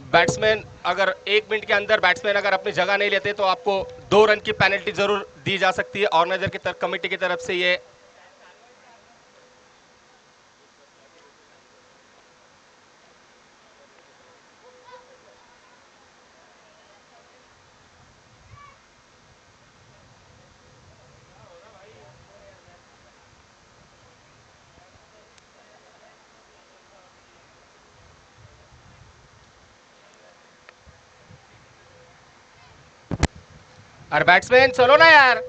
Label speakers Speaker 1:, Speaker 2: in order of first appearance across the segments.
Speaker 1: Batsman अगर 1 minute के अंदर बैट्समैन अगर अपनी जगह नहीं लेते तो आपको 2 रन की पेनल्टी जरूर दी जा सकती है ऑर्गेनाइजर की तरफ, कमेटी की तरफ से। ये अरे बैट्समैन चलो ना यार।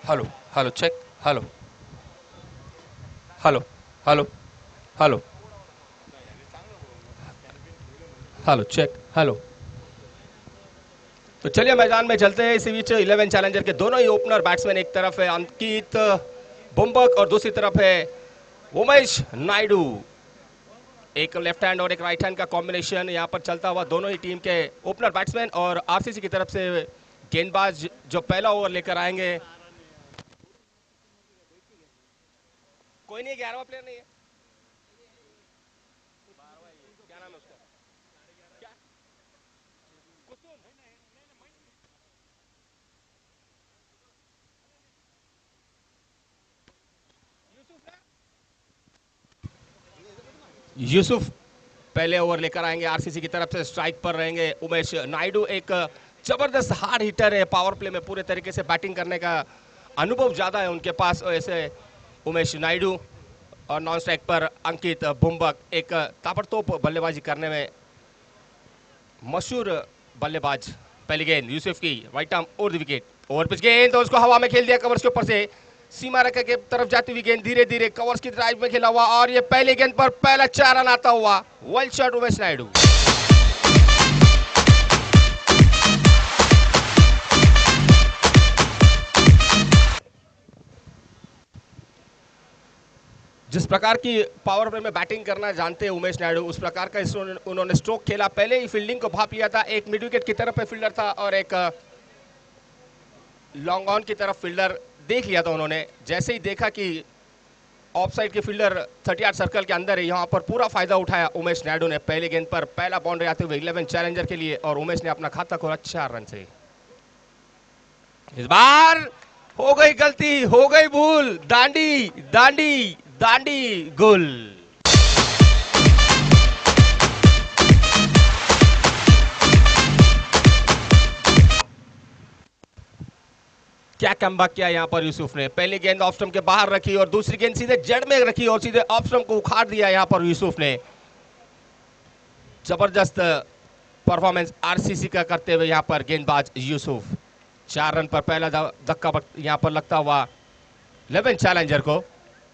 Speaker 1: Hello hello check. Hello hello hello hello hello check. Hello. तो चलिए मैदान में चलते हैं। इसी बीच 11 चैलेंजर के दोनों ही ओपनर बैट्समैन, एक तरफ है अंकित बुम्बक और दूसरी तरफ है उमेश नायडू। एक लेफ्ट हैंड और एक राइट हैंड का कॉम्बिनेशन यहाँ पर चलता हुआ दोनों ही टीम के ओपनर बैट्समैन। और आरसीसी की तरफ से गेंदबाज जो पहला ओवर लेकर आएंगे, कोई नहीं, 11वां प्लेयर नहीं है। क्या नाम है उसका? क्या? कुसुम। यूसुफ पहले ओवर लेकर आएंगे आरसीसी की तरफ से। स्ट्राइक पर रहेंगे उमेश नायडू। एक जबरदस्त हार्ड हिटर है, पावर प्ले में पूरे तरीके से बैटिंग करने का अनुभव ज्यादा है उनके पास, ऐसे उमेश नायडू। और नॉन स्ट्राइक पर अंकित बुम्बक, एक ताबड़तोड़ बल्लेबाजी करने में मशहूर बल्लेबाज। पहली गेंद यूसुफ की राइट आर्म और विकेट। ओवर पिच गेंद तो उसको हवा में खेल दिया कवर्स के ऊपर से। सीमा रेखा के तरफ जाती हुई गेंद धीरे धीरे कवर्स की ड्राइव में खेला हुआ और ये पहली गेंद पर पहला 4 रन आता हुआ। Well shot Umesh Naidu. जिस प्रकार की पावर प्ले में बैटिंग करना जानते हैं उमेश नायडू, उस प्रकार का उन्होंने स्ट्रोक खेला। पहले ही फील्डिंग को भाप लिया था। एक मिड विकेट की तरफ पे फील्डर था और एक लॉन्ग ऑन की तरफ फील्डर देख लिया था उन्होंने। जैसे ही देखा कि ऑफ साइड के फील्डर 38 सर्कल के अंदर है, यहाँ पर पूरा फायदा उठाया उमेश नायडू ने। पहले गेंद पर पहला बाउंड्री आते हुए 11 चैलेंजर के लिए और उमेश ने अपना खाता खोला 4 रन से। इस बार हो गई गलती, हो गई भूल, दांडी दांडी दांडी गुल। क्या कमबैक किया यहाँ पर यूसुफ ने। पहली गेंद ऑफ स्टंप के बाहर रखी और दूसरी गेंद सीधे जड़ में रखी और सीधे ऑफ स्टंप को उखाड़ दिया यहाँ पर यूसुफ ने। जबरदस्त परफॉर्मेंस आरसीसी का करते हुए यहाँ पर गेंदबाज यूसुफ। 4 रन पर पहला धक्का यहाँ पर लगता हुआ 11 चैलेंजर को।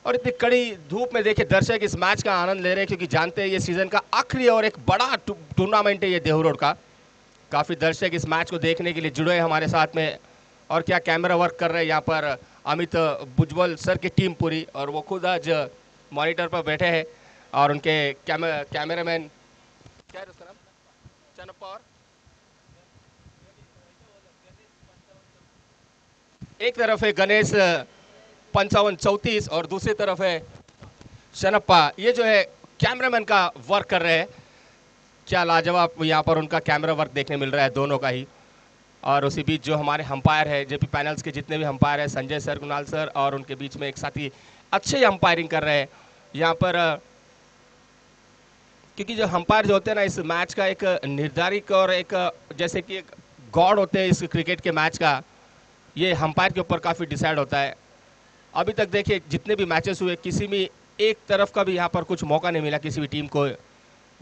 Speaker 1: और इतनी कड़ी धूप में देखिए दर्शक इस मैच का आनंद ले रहे हैं, क्योंकि जानते हैं ये सीजन का आखिरी और एक बड़ा टूर्नामेंट है ये देहू रोड का। काफी दर्शक इस मैच को देखने के लिए जुड़े हैं हमारे साथ में। और क्या कैमरा वर्क कर रहे हैं यहाँ पर अमित भुजबल सर की टीम पूरी, और वो खुद आज मॉनिटर पर बैठे हैं। और उनके कैमरामैन क्या है उसका नाम? चनप्पा। और एक तरफ है गणेश 5534 और दूसरी तरफ है शनप्पा। ये जो है कैमरामैन का वर्क कर रहे हैं। क्या लाजवाब यहाँ पर उनका कैमरा वर्क देखने मिल रहा है दोनों का ही। और उसी बीच जो हमारे अंपायर है जेपी पैनल्स के जितने भी अंपायर है, संजय सर, कुणाल सर, और उनके बीच में एक साथी अच्छे अंपायरिंग कर रहे हैं यहाँ पर। क्योंकि जो अंपायर जो होते हैं ना इस मैच का एक निर्धारित और एक जैसे कि एक गॉड होते हैं इस क्रिकेट के मैच का, ये अंपायर के ऊपर काफ़ी डिसाइड होता है। अभी तक देखिए जितने भी मैचेस हुए किसी भी एक तरफ का भी यहाँ पर कुछ मौका नहीं मिला किसी भी टीम को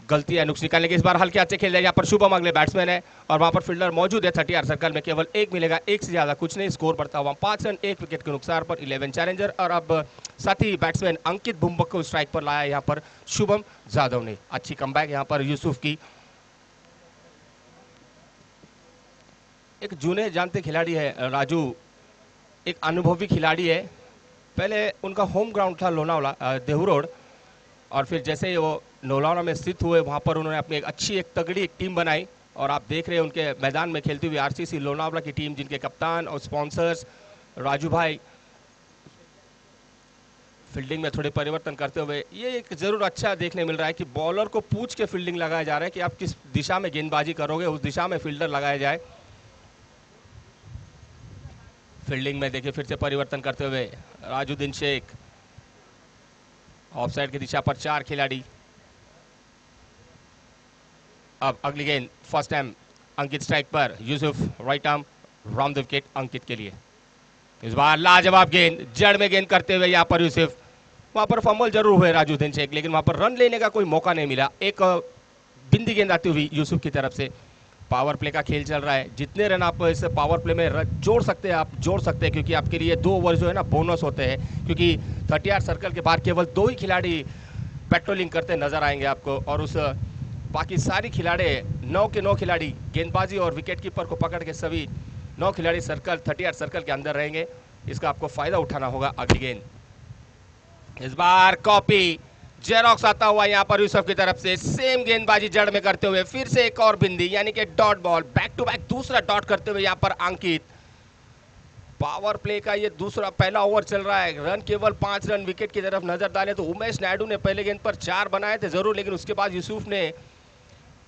Speaker 1: गलती या नुक्स निकालने के। इस बार हल्के अच्छे खेल रहे हैं यहाँ पर शुभम, अगले बैट्समैन है और वहाँ पर फील्डर मौजूद है 38 सर्कल में। केवल एक मिलेगा, एक से ज़्यादा कुछ नहीं। स्कोर बढ़ता हुआ 5 रन 1 विकेट के नुकसान पर 11 चैलेंजर। और अब साथ ही बैट्समैन अंकित बुम्बक को स्ट्राइक पर लाया यहाँ पर शुभम जादव ने। अच्छी कमबैक यहाँ पर यूसुफ की। एक जूने जानते खिलाड़ी है राजू एक अनुभवी खिलाड़ी है। पहले उनका होम ग्राउंड था लोनावला देहू रोड, और फिर जैसे ही वो लोनावला में स्थित हुए वहाँ पर उन्होंने अपनी एक तगड़ी एक टीम बनाई। और आप देख रहे हैं उनके मैदान में खेलती हुई आरसीसी लोनावला की टीम, जिनके कप्तान और स्पॉन्सर्स राजू भाई फील्डिंग में थोड़े परिवर्तन करते हुए, ये एक जरूर अच्छा देखने मिल रहा है कि बॉलर को पूछ के फील्डिंग लगाया जा रहा है कि आप किस दिशा में गेंदबाजी करोगे, उस दिशा में फील्डर लगाया जाए। फील्डिंग में देखिए फिर से परिवर्तन करते हुए राजुद्दीन शेख, ऑफसाइड की दिशा पर 4 खिलाड़ी। अब अगली गेंद फर्स्ट टाइम अंकित स्ट्राइक पर, Yusuf right arm round the wicket Ankit के लिए। इस बार लाजवाब गेंद जड़ में गेंद करते हुए यहाँ पर यूसुफ, वहां पर फंबल जरूर हुए राजुद्दीन शेख, लेकिन वहां पर रन लेने का कोई मौका नहीं मिला। एक बिंदी गेंद आती हुई यूसुफ की तरफ से। पावर प्ले का खेल चल रहा है, जितने रन आप इस पावर प्ले में जोड़ सकते हैं आप जोड़ सकते हैं, क्योंकि आपके लिए 2 ओवर जो है ना बोनस होते हैं, क्योंकि 30 सर्कल के बाद केवल 2 ही खिलाड़ी पेट्रोलिंग करते नजर आएंगे आपको, और उस बाकी सारी खिलाड़ी 9 के 9 खिलाड़ी गेंदबाजी और विकेट कीपर को पकड़ के सभी 9 खिलाड़ी सर्कल 30 सर्कल के अंदर रहेंगे। इसका आपको फायदा उठाना होगा। अगली गेंद इस बार कॉपी जेरॉक्स आता हुआ यहाँ पर यूसुफ की तरफ से, सेम गेंदबाजी जड़ में करते हुए फिर से एक और बिंदी, यानी कि dot ball, back to back दूसरा डॉट करते हुए यहाँ पर अंकित। पावर प्ले का ये दूसरा पहला ओवर चल रहा है, रन केवल 5 रन विकेट की तरफ नजर डाले तो उमेश नायडू ने पहले गेंद पर 4 बनाए थे जरूर, लेकिन उसके बाद यूसुफ ने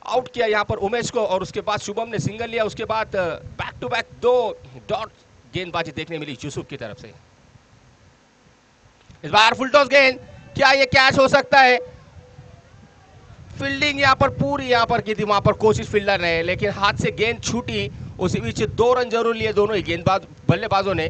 Speaker 1: आउट किया यहाँ पर उमेश को, और उसके बाद शुभम ने सिंगल लिया। उसके बाद बैक टू बैक 2 डॉट गेंदबाजी देखने मिली यूसुफ की तरफ से। इस बार फुल टॉस गेंद, क्या ये कैच हो सकता है? फील्डिंग यहाँ पर पूरी यहाँ पर की थी वहां पर कोशिश फील्डर ने, लेकिन हाथ से गेंद छूटी। उसी बीच 2 रन जरूर लिए दोनों ही गेंदबाज बल्लेबाजों ने।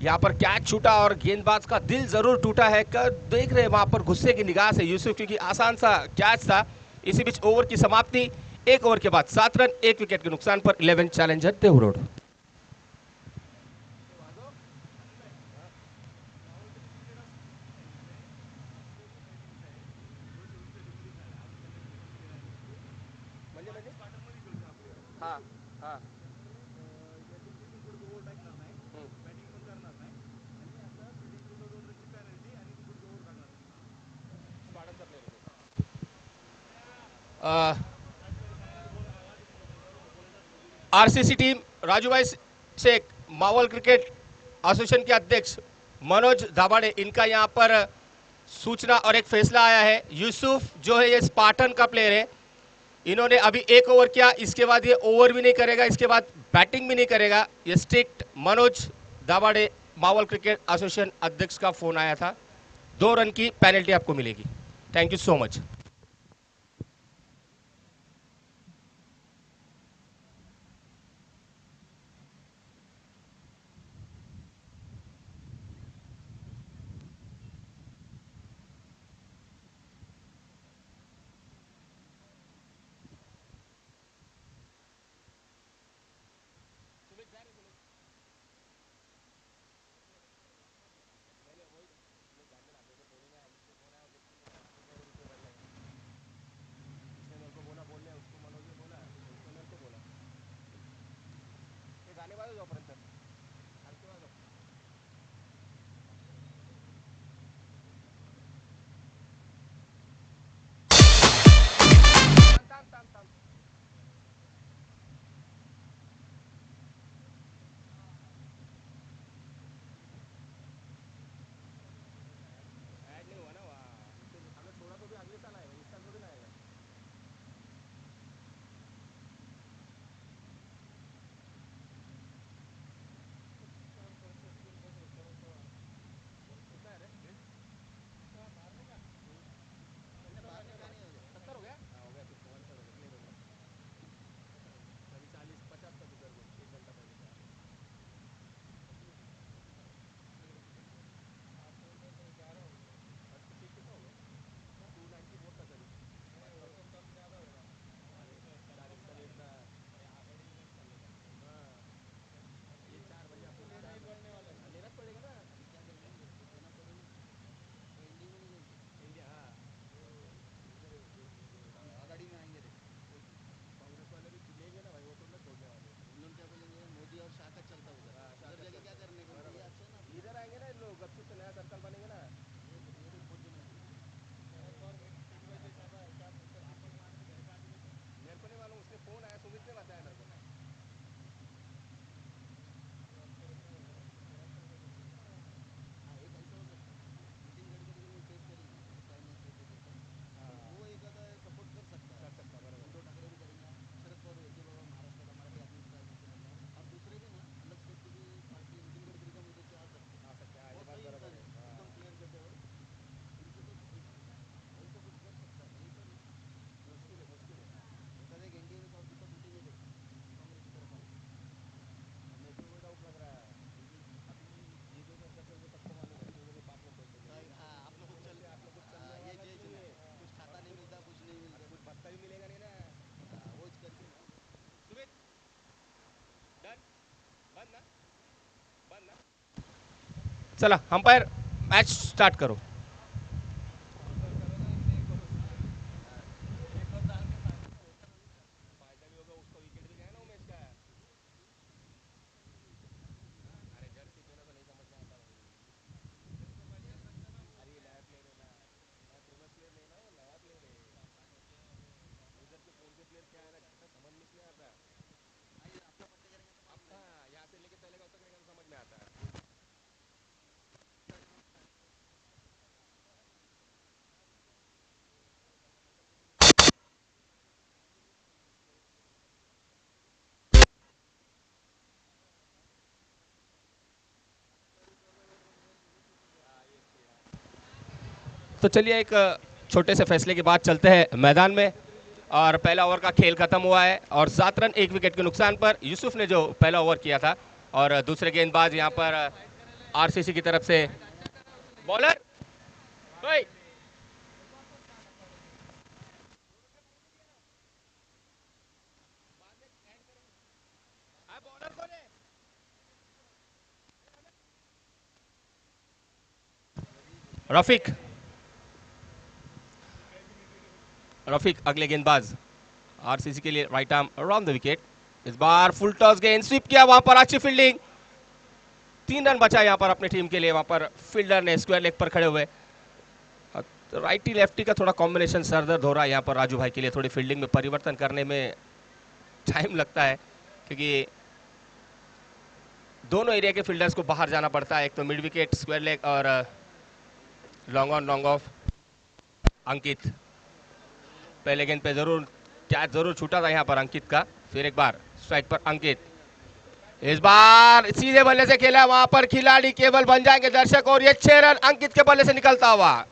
Speaker 1: यहाँ पर कैच छूटा और गेंदबाज का दिल जरूर टूटा है। कर देख रहे हैं वहां पर गुस्से की निगाह से यूसुफ, क्योंकि आसान सा कैच था। इसी बीच ओवर की समाप्ति, 1 ओवर के बाद 7 रन 1 विकेट के नुकसान पर 11 चैलेंजर देहू रोड। हाँ हाँ आरसीसी टीम राजू भाई शेख, मावल क्रिकेट एसोसिएशन के अध्यक्ष मनोज धाबाड़े, इनका यहाँ पर सूचना और एक फैसला आया है। यूसुफ जो है ये स्पार्टन का प्लेयर है, इन्होंने अभी 1 ओवर किया, इसके बाद ये ओवर भी नहीं करेगा, इसके बाद बैटिंग भी नहीं करेगा। ये strict Manoj Dhabade Maval cricket association अध्यक्ष का फोन आया था। 2 रन की पेनल्टी आपको मिलेगी। Thank you so much. चला अंपायर मैच स्टार्ट करो। तो चलिए एक छोटे से फैसले के बाद चलते हैं मैदान में। और पहला ओवर का खेल खत्म हुआ है और 7 रन 1 विकेट के नुकसान पर यूसुफ ने जो पहला ओवर किया था। और दूसरे गेंदबाज यहाँ पर आरसीसी की तरफ से बॉलर रफीक रफीक अगले गेंदबाज आरसीसी के लिए right arm around the wicket. इस बार फुल टॉस गेंद स्वीप किया, वहां पर अच्छी फील्डिंग, 3 रन बचा यहां पर अपनी टीम के लिए। वहां पर फील्डर ने स्क्वायर लेग पर खड़े हुए। राइटी लेफ्टी का थोड़ा कॉम्बिनेशन सरदर्द हो रहा है यहाँ पर राजू भाई के लिए। थोड़ी फील्डिंग में परिवर्तन करने में टाइम लगता है क्योंकि दोनों एरिया के फील्डर्स को बाहर जाना पड़ता है। एक तो मिड विकेट स्क्वायर लेग और लॉन्ग ऑन लॉन्ग ऑफ। अंकित पहले गेंद पे जरूर कैच जरूर छूटा था यहाँ पर अंकित का। फिर एक बार स्ट्राइक पर अंकित, इस बार सीधे बल्ले से खेला, वहां पर खिलाड़ी केवल बन जाएंगे दर्शक। और ये 6 रन अंकित के बल्ले से निकलता हुआ।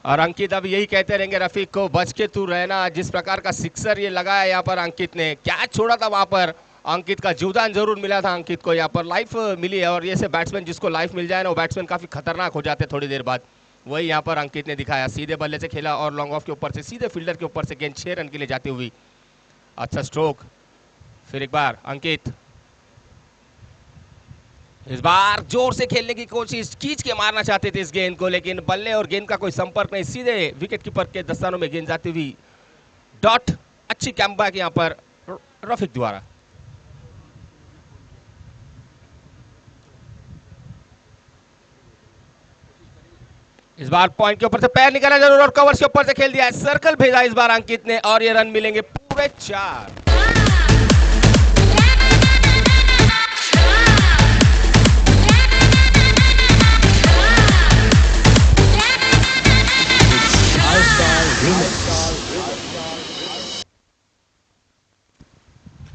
Speaker 1: और अंकित अब यही कहते रहेंगे रफीक को, बच के तू रहना। जिस प्रकार का सिक्सर ये लगाया यहाँ पर अंकित ने, कैच छोड़ा था वहां पर। अंकित का जीवदान जरूर मिला था अंकित को, यहाँ पर लाइफ मिली है। और ये से बैट्समैन जिसको लाइफ मिल जाए ना, वो बैट्समैन काफी खतरनाक हो जाते थोड़ी देर बाद। वही यहाँ पर अंकित ने दिखाया, सीधे बल्ले से खेला और लॉन्ग ऑफ के ऊपर से सीधे फील्डर के ऊपर से गेंद 6 रन के लिए जाती हुई। अच्छा स्ट्रोक। फिर एक बार अंकित, इस बार जोर से खेलने की कोशिश, खींच के मारना चाहते थे इस गेंद को, लेकिन बल्ले और गेंद का कोई संपर्क नहीं, सीधे विकेट कीपर के दस्तानों में गेंद जाती हुई। डॉट, अच्छी कमबैक यहां पर रफीक द्वारा। इस बार पॉइंट के ऊपर से पैर निकाला जरूर और कवर के ऊपर से खेल दिया, सर्कल भेजा इस बार अंकित ने। और ये रन मिलेंगे पूरे 4।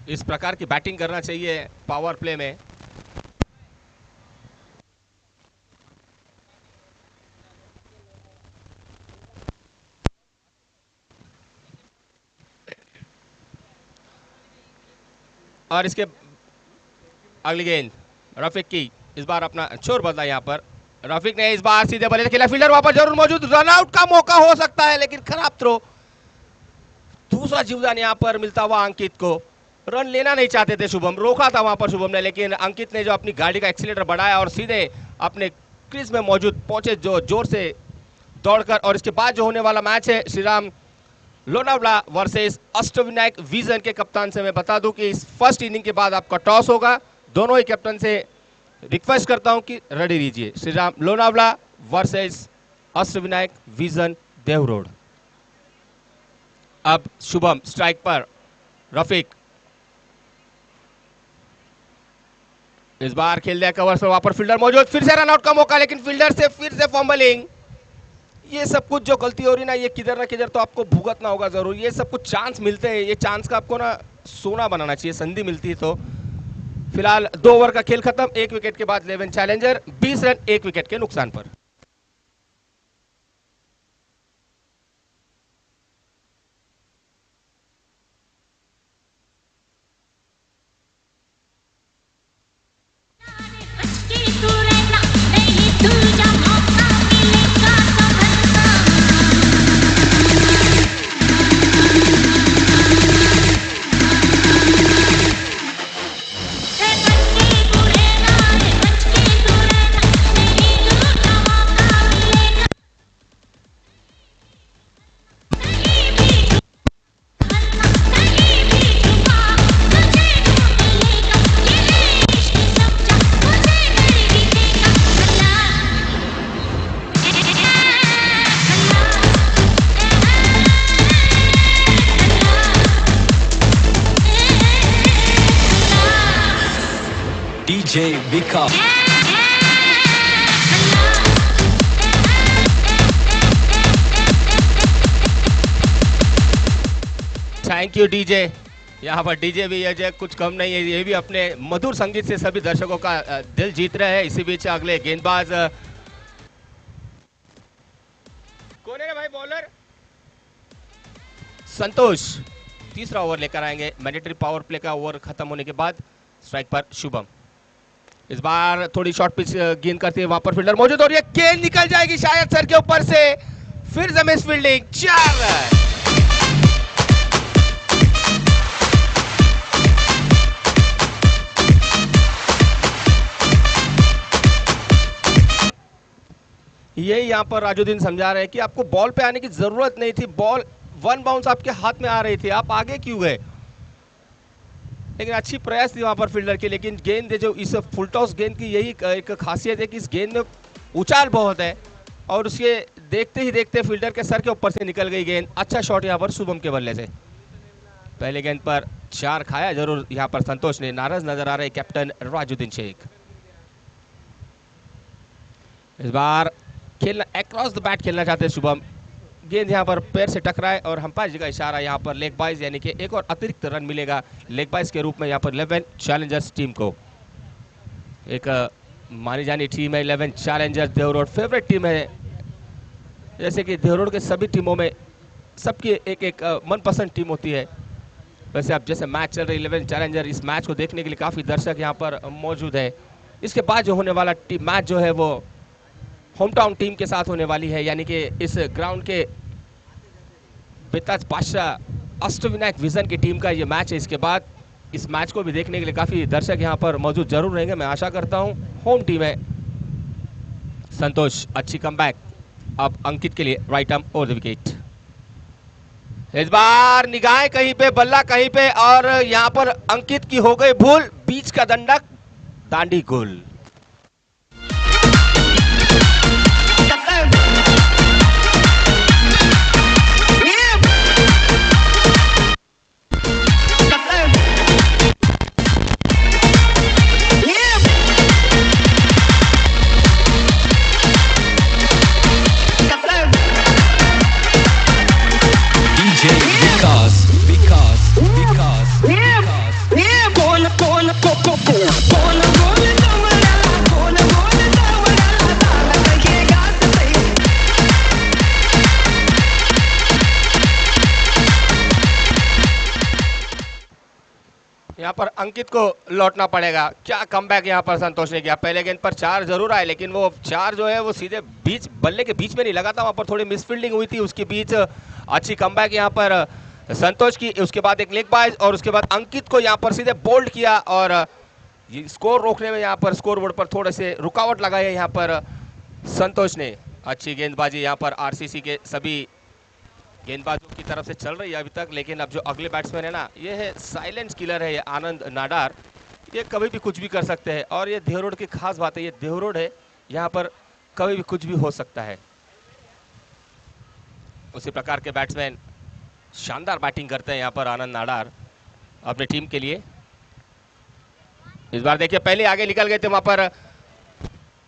Speaker 1: इस प्रकार की बैटिंग करना चाहिए पावर प्ले में। और इसके अगली गेंद रफीक की, इस बार अपना छोर बदला यहां पर रफीक ने। इस बार सीधे बल्ले से खेला, फील्डर वहां पर जरूर मौजूद, रन आउट का मौका हो सकता है लेकिन खराब थ्रो। दूसरा जीवदान यहां पर मिलता हुआ अंकित को। रन लेना नहीं चाहते थे शुभम, रोका था वहां पर शुभम ने, लेकिन अंकित ने जो अपनी गाड़ी का एक्सीलेटर बढ़ाया और सीधे अपने क्रीज में मौजूद पहुंचे जो जोर से दौड़कर। और इसके बाद जो होने वाला मैच है श्रीराम लोनावला वर्सेस अष्टविनायक विजन के कप्तान से मैं बता दूं कि इस फर्स्ट इनिंग के बाद आपका टॉस होगा। दोनों ही कैप्टन से रिक्वेस्ट करता हूं कि रेडी रहिए। Shriram Lonavala versus Ashtavinayak vision Devroad. अब शुभम स्ट्राइक पर, रफीक इस बार खेल दिया कवर पर, वहां पर फील्डर मौजूद, फिर से रन आउट का मौका लेकिन फील्डर से फिर से फॉम्बलिंग। ये सब कुछ जो गलती हो रही ना, ये किधर ना किधर तो आपको भुगतना होगा जरूर। ये सब कुछ चांस मिलते हैं, ये चांस का आपको ना सोना बनाना चाहिए, संधि मिलती है तो। फिलहाल 2 ओवर का खेल खत्म, 1 विकेट के बाद 11 चैलेंजर, 20 रन 1 विकेट के नुकसान पर।
Speaker 2: DJ Vikas.
Speaker 1: Thank you DJ. यहाँ पर डीजे भी अजय कुछ कम नहीं है, ये भी अपने मधुर संगीत से सभी दर्शकों का दिल जीत रहे हैं। इसी बीच अगले गेंदबाज कौन है भाई? बॉलर संतोष तीसरा ओवर लेकर आएंगे। मैंडेटरी पावर प्ले का ओवर खत्म होने के बाद स्ट्राइक पर शुभम। इस बार थोड़ी शॉर्ट पिच गेंद करती है, वहां पर फील्डर मौजूद और ये गेंद निकल जाएगी शायद सर के ऊपर से। फिर जमीन फील्डिंग, 4 रन। यही यहां पर राजुद्दीन समझा रहे हैं कि आपको बॉल पे आने की जरूरत नहीं थी, बॉल 1 बाउंस आपके हाथ में आ रही थी, आप आगे क्यों गए? लेकिन अच्छी प्रयास थी वहां पर फील्डर की, लेकिन गेंद जो इस फुल टॉस गेंद की यही एक खासियत है कि इस गेंद में उछाल बहुत है और उसके देखते ही देखते फील्डर के सर के ऊपर से निकल गई गेंद। अच्छा शॉट यहाँ पर शुभम के बल्ले से। पहले गेंद पर 4 खाया जरूर यहाँ पर संतोष ने। नाराज नजर आ रहे कैप्टन राजुद्दीन शेख। इस बार खेलना अक्रॉस द बैट खेलना चाहते हैं शुभम। गेंद यहाँ पर पैर से टकराए और अंपायर जी का इशारा यहाँ पर लेग बाइज, यानी कि एक और अतिरिक्त रन मिलेगा लेग बाइज के रूप में यहाँ पर 11 चैलेंजर्स टीम को। एक मानी जानी टीम है 11 चैलेंजर्स, देवरोड फेवरेट टीम है। जैसे कि देवरोड के सभी टीमों में सबकी एक एक मनपसंद टीम होती है। वैसे अब जैसे मैच चल रही 11 चैलेंजर, इस मैच को देखने के लिए काफ़ी दर्शक यहाँ पर मौजूद है। इसके बाद जो होने वाला मैच जो है वो होम टाउन टीम के साथ होने वाली है, यानी कि इस ग्राउंड के बेताज बादशाह अष्टविनायक विजन की टीम का ये मैच है। इसके बाद इस मैच को भी देखने के लिए काफ़ी दर्शक यहाँ पर मौजूद जरूर रहेंगे, मैं आशा करता हूँ। होम टीम है। संतोष अच्छी कमबैक, अब अंकित के लिए right arm over the wicket. इस बार निगाहें कहीं पे, बल्ला कहीं पे और यहाँ पर अंकित की हो गई भूल। बीच का दंडक, दांडी गोल। यहाँ पर अंकित को लौटना पड़ेगा। क्या कमबैक यहाँ पर संतोष ने किया। पहले गेंद पर 4 जरूर आए, लेकिन वो 4 जो है वो सीधे बीच बल्ले के बीच में नहीं लगा था, वहाँ पर थोड़ी मिसफील्डिंग हुई थी उसके बीच। अच्छी कमबैक यहाँ पर संतोष की। उसके बाद एक लेग बाइज और उसके बाद अंकित को यहाँ पर सीधे बोल्ड किया और स्कोर रोकने में यहाँ पर स्कोर बोर्ड पर थोड़े से रुकावट लगाई है यहाँ पर संतोष ने। अच्छी गेंदबाजी यहाँ पर आरसीसी के सभी गेंदबाजों की तरफ से चल रही है अभी तक, लेकिन अब जो अगले बैट्समैन है ना, ये है साइलेंट किलर है, ये आनंद नाडार। ये कभी भी कुछ भी कर सकते हैं और ये देवरोड की खास बात है, ये देवरोड है, यहाँ पर कभी भी कुछ भी हो सकता है। उसी प्रकार के बैट्समैन शानदार बैटिंग करते हैं यहाँ पर आनंद नाडार अपनी टीम के लिए। इस बार देखिए पहले आगे निकल गए थे वहां पर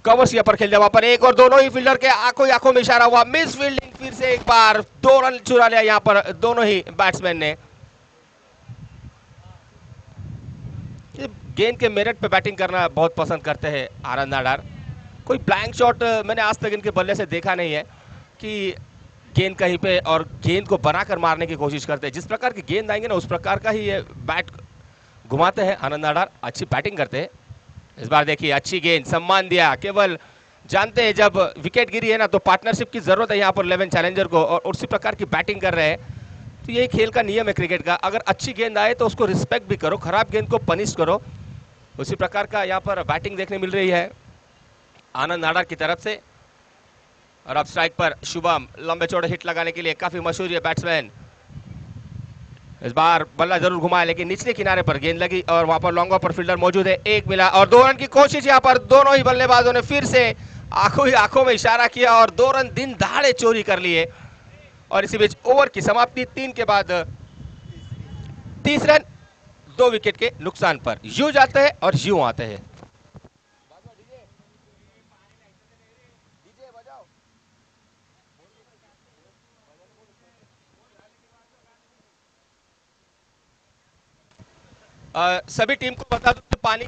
Speaker 1: कवर्स यहाँ पर खेल दिया, वहां पर एक और दोनों ही फील्डर के आंखों आंखों में इशारा हुआ, मिस फील्डिंग, फिर से एक बार 2 रन चुरा लिया यहाँ पर दोनों ही बैट्समैन ने। गेंद के मेरिट पे बैटिंग करना बहुत पसंद करते हैं आनंद नाडार। कोई ब्लैंक शॉट मैंने आज तक इनके बल्ले से देखा नहीं है कि गेंद कहीं पे और गेंद को बनाकर मारने की कोशिश करते हैं। जिस प्रकार की गेंद आएंगे ना उस प्रकार का ही ये बैट घुमाते हैं आनंद नाडार, अच्छी बैटिंग करते हैं। इस बार देखिए अच्छी गेंद, सम्मान दिया, केवल जानते हैं जब विकेट गिरी है ना तो पार्टनरशिप की जरूरत है यहाँ पर 11 चैलेंजर को, और उसी प्रकार की बैटिंग कर रहे हैं। तो ये खेल का नियम है क्रिकेट का, अगर अच्छी गेंद आए तो उसको रिस्पेक्ट भी करो, खराब गेंद को पनिश करो। उसी प्रकार का यहाँ पर बैटिंग देखने मिल रही है आनंद नाडार की तरफ से। और अब स्ट्राइक पर शुभम, लंबे चौड़े हिट लगाने के लिए काफी मशहूर है बैट्समैन। इस बार बल्ला जरूर घुमाया लेकिन निचले किनारे पर गेंद लगी और वहां पर लॉन्ग पर फील्डर मौजूद है, एक मिला और 2 रन की कोशिश। यहाँ पर दोनों ही बल्लेबाजों ने फिर से आंखों ही आंखों में इशारा किया और 2 रन दिन दहाड़े चोरी कर लिए। और इसी बीच ओवर की समाप्ति 3 के बाद 30 रन 2 विकेट के नुकसान पर। यूं जाते हैं और यूं आते हैं। सभी टीम को बता दूं पानी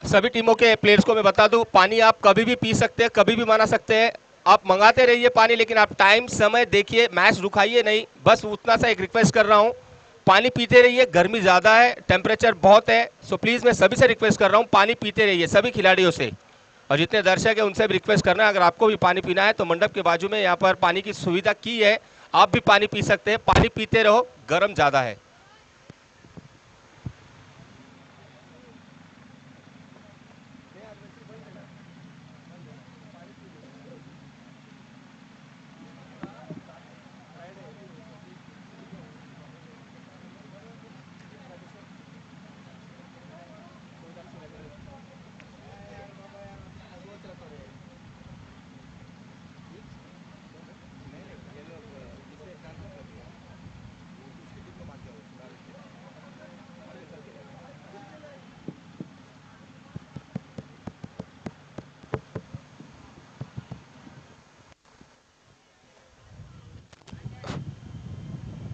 Speaker 1: सभी टीमों के प्लेयर्स को मैं बता दूं पानी आप कभी भी पी सकते हैं, कभी भी मना सकते हैं। आप मंगाते रहिए पानी, लेकिन आप टाइम समय देखिए, मैच रुकाइए नहीं। बस उतना सा एक रिक्वेस्ट कर रहा हूं, पानी पीते रहिए। गर्मी ज़्यादा है, टेम्परेचर बहुत है, सो प्लीज़ मैं सभी से रिक्वेस्ट कर रहा हूँ पानी पीते रहिए, सभी खिलाड़ियों से। और जितने दर्शक है उनसे भी रिक्वेस्ट करना है, अगर आपको भी पानी पीना है तो मंडप के बाजू में यहाँ पर पानी की सुविधा की है, आप भी पानी पी सकते हैं। पानी पीते रहो, गर्म ज़्यादा है।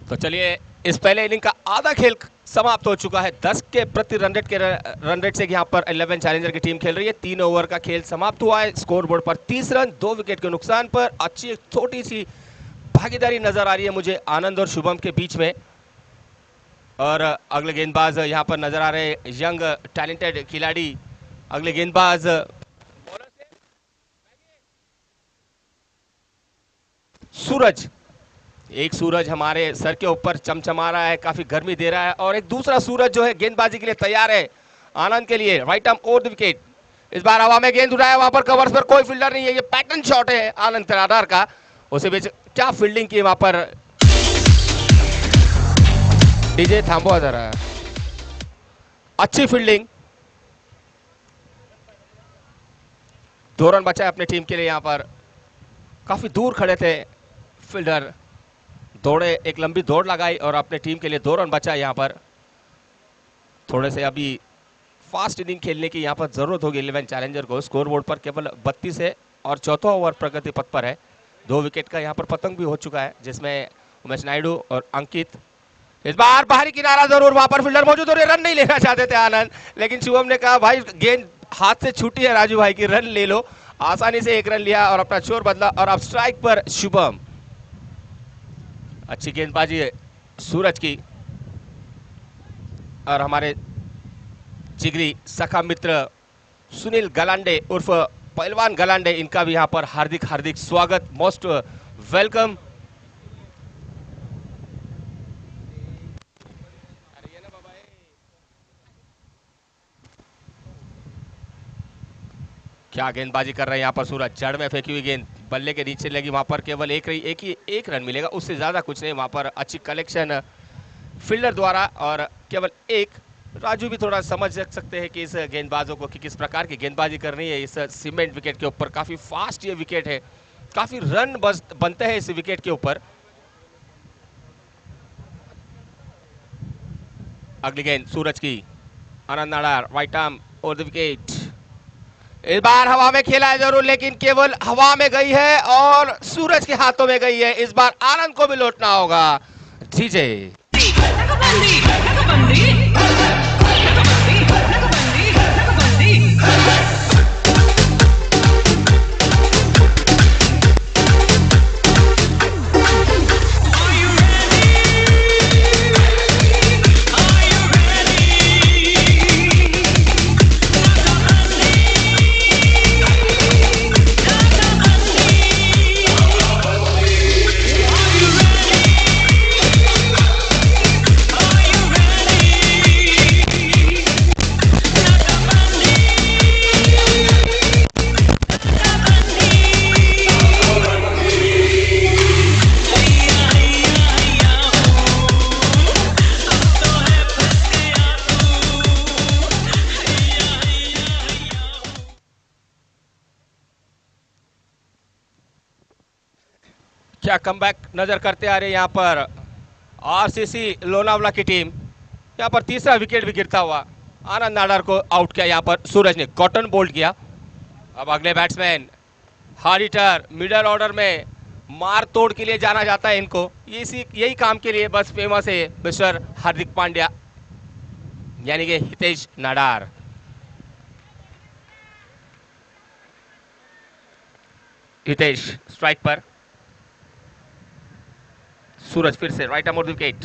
Speaker 1: तो चलिए, इस पहले इनिंग का आधा खेल समाप्त हो चुका है। 10 के प्रति रन रेट से यहाँ पर 11 चैलेंजर की टीम खेल रही है। 3 ओवर का खेल समाप्त हुआ है। स्कोर बोर्ड पर 30 रन 2 विकेट के नुकसान पर। अच्छी छोटी सी भागीदारी नजर आ रही है मुझे आनंद और शुभम के बीच में। और अगले गेंदबाज यहाँ पर नजर आ रहे हैं, यंग टैलेंटेड खिलाड़ी। अगले गेंदबाज सूरज। एक सूरज हमारे सर के ऊपर चमचमा रहा है, काफी गर्मी दे रहा है, और एक दूसरा सूरज जो है गेंदबाजी के लिए तैयार है आनंद के लिए। Right arm over the wicket. इस बार हवा में गेंद उड़ाया, वहां पर कवर्स पर कोई फील्डर नहीं है। ये पैटर्न शॉट है आनंद नाडार का। उसी बीच क्या फील्डिंग की वहां पर। डीजे थांबो जरा। अच्छी फील्डिंग, 2 रन बचा है अपनी टीम के लिए। यहाँ पर काफी दूर खड़े थे फील्डर, दौड़े, एक लंबी दौड़ लगाई और अपने टीम के लिए 2 रन बचा। यहाँ पर थोड़े से अभी फास्ट इनिंग खेलने की यहाँ पर जरूरत होगी 11 चैलेंजर को। स्कोर बोर्ड पर केवल 32 है और चौथा ओवर प्रगति पथ पर है। 2 विकेट का यहाँ पर पतंग भी हो चुका है, जिसमें उमेश नायडू और अंकित। इस बार बाहरी किनारा जरूर, वहां पर फील्डर मौजूद और रन नहीं लेना चाहते थे आनंद, लेकिन शुभम ने कहा भाई गेंद हाथ से छूटी है राजू भाई की, रन ले लो। आसानी से 1 रन लिया और अपना छोर बदला। और अब स्ट्राइक पर शुभम। अच्छी गेंदबाजी है सूरज की। और हमारे जिगरी सखा मित्र सुनील गलांडे उर्फ पहलवान गलांडे, इनका भी यहाँ पर हार्दिक हार्दिक स्वागत, मोस्ट वेलकम। क्या गेंदबाजी कर रहे हैं यहाँ पर सूरज। जड़ में फेंकी हुई गेंद बल्ले के नीचे लगी, वहां पर केवल एक रन मिलेगा, उससे ज्यादा कुछ नहीं। वहां पर अच्छी कलेक्शन फील्डर द्वारा और केवल एक राजू भी थोड़ा समझ सकते हैं कि इस गेंदबाजों को कि किस प्रकार की गेंदबाजी करनी है इस सीमेंट विकेट के ऊपर। काफी फास्ट ये विकेट है, काफी रन बनते हैं इस विकेट के ऊपर। अगली गेंद सूरज की, Anand Nadar right arm over the wicket. इस बार हवा में खेला है जरूर, लेकिन केवल हवा में गई है और सूरज के हाथों में गई है। इस बार आनंद को भी लौटना होगा। जीजे क्या कमबैक नजर करते आ रहे हैं यहाँ पर आरसीसी लोनावला की टीम। यहाँ पर तीसरा विकेट भी गिरता हुआ आनंद नाडार को आउट किया यहाँ पर सूरज ने, कॉटन बोल्ड किया। अब अगले batsman hard hitter, middle order में मार तोड़ के लिए जाना जाता है इनको, यही काम के लिए बस फेमस है मिस्टर हार्दिक पांड्या, यानी कि हितेश नाडार। हितेश स्ट्राइक पर, सूरज फिर से right arm over the wicket.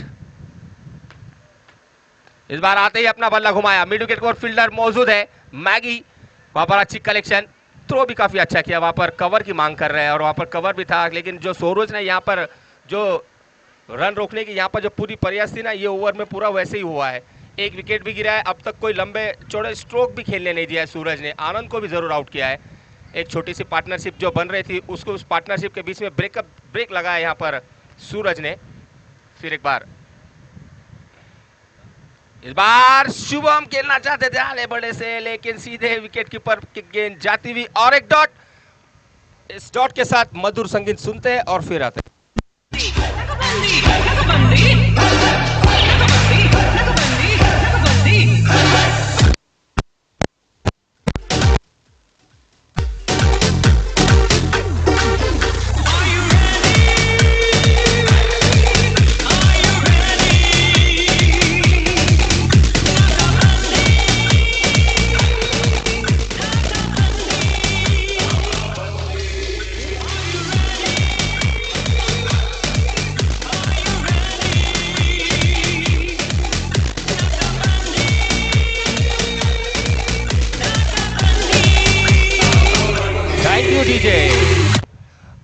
Speaker 1: इस बार आते ही अपना बल्ला घुमाया, मिड विकेट पर फील्डर मौजूद है मैगी, वहां पर अच्छी कलेक्शन, थ्रो भी काफी अच्छा किया, वहां पर कवर की मांग कर रहे हैं और वहां पर कवर भी था, लेकिन जो सूरज ने यहाँ पर जो रन रोकने की यहाँ पर जो पूरी प्रयास थी ना, ये ओवर में पूरा वैसे ही हुआ है। एक विकेट भी गिरा है, अब तक कोई लंबे चौड़े स्ट्रोक भी खेलने नहीं दिया है सूरज ने। आनंद को भी जरूर आउट किया है। एक छोटी सी पार्टनरशिप जो बन रही थी उसको, उस पार्टनरशिप के बीच में ब्रेक लगाया यहाँ पर सूरज ने। फिर एक बार, इस बार शुभम खेलना चाहते थे आले बड़े से, लेकिन सीधे विकेट कीपर की गेंद जाती हुई और एक डॉट। इस डॉट के साथ मधुर संगीत सुनते हैं और फिर आते हैं।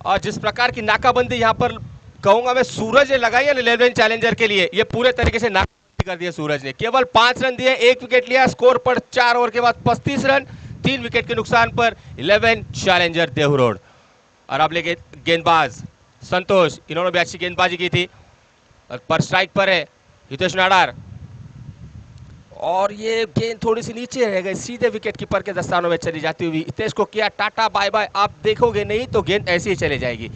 Speaker 1: और जिस प्रकार की नाकाबंदी यहाँ पर कहूंगा मैं सूरज ने लगाई है 11 चैलेंजर के लिए, ये पूरे तरीके से नाकाबंदी कर दिया सूरज ने। केवल 5 रन दिए, 1 विकेट लिया, स्कोर पर 4 ओवर के बाद 35 रन, 3 विकेट के नुकसान पर 11 चैलेंजर देहू रोड। और अब लेके गेंदबाज संतोष, इन्होंने भी अच्छी गेंदबाजी की थी, पर स्ट्राइक पर है हितेश नाडार और ये गेंद थोड़ी सी नीचे रह गई, सीधे विकेट कीपर के दस्तानों में चली जाती हुई। हितेश को किया टाटा बाय बाय, आप देखोगे नहीं तो गेंद ऐसी ही चली जाएगी।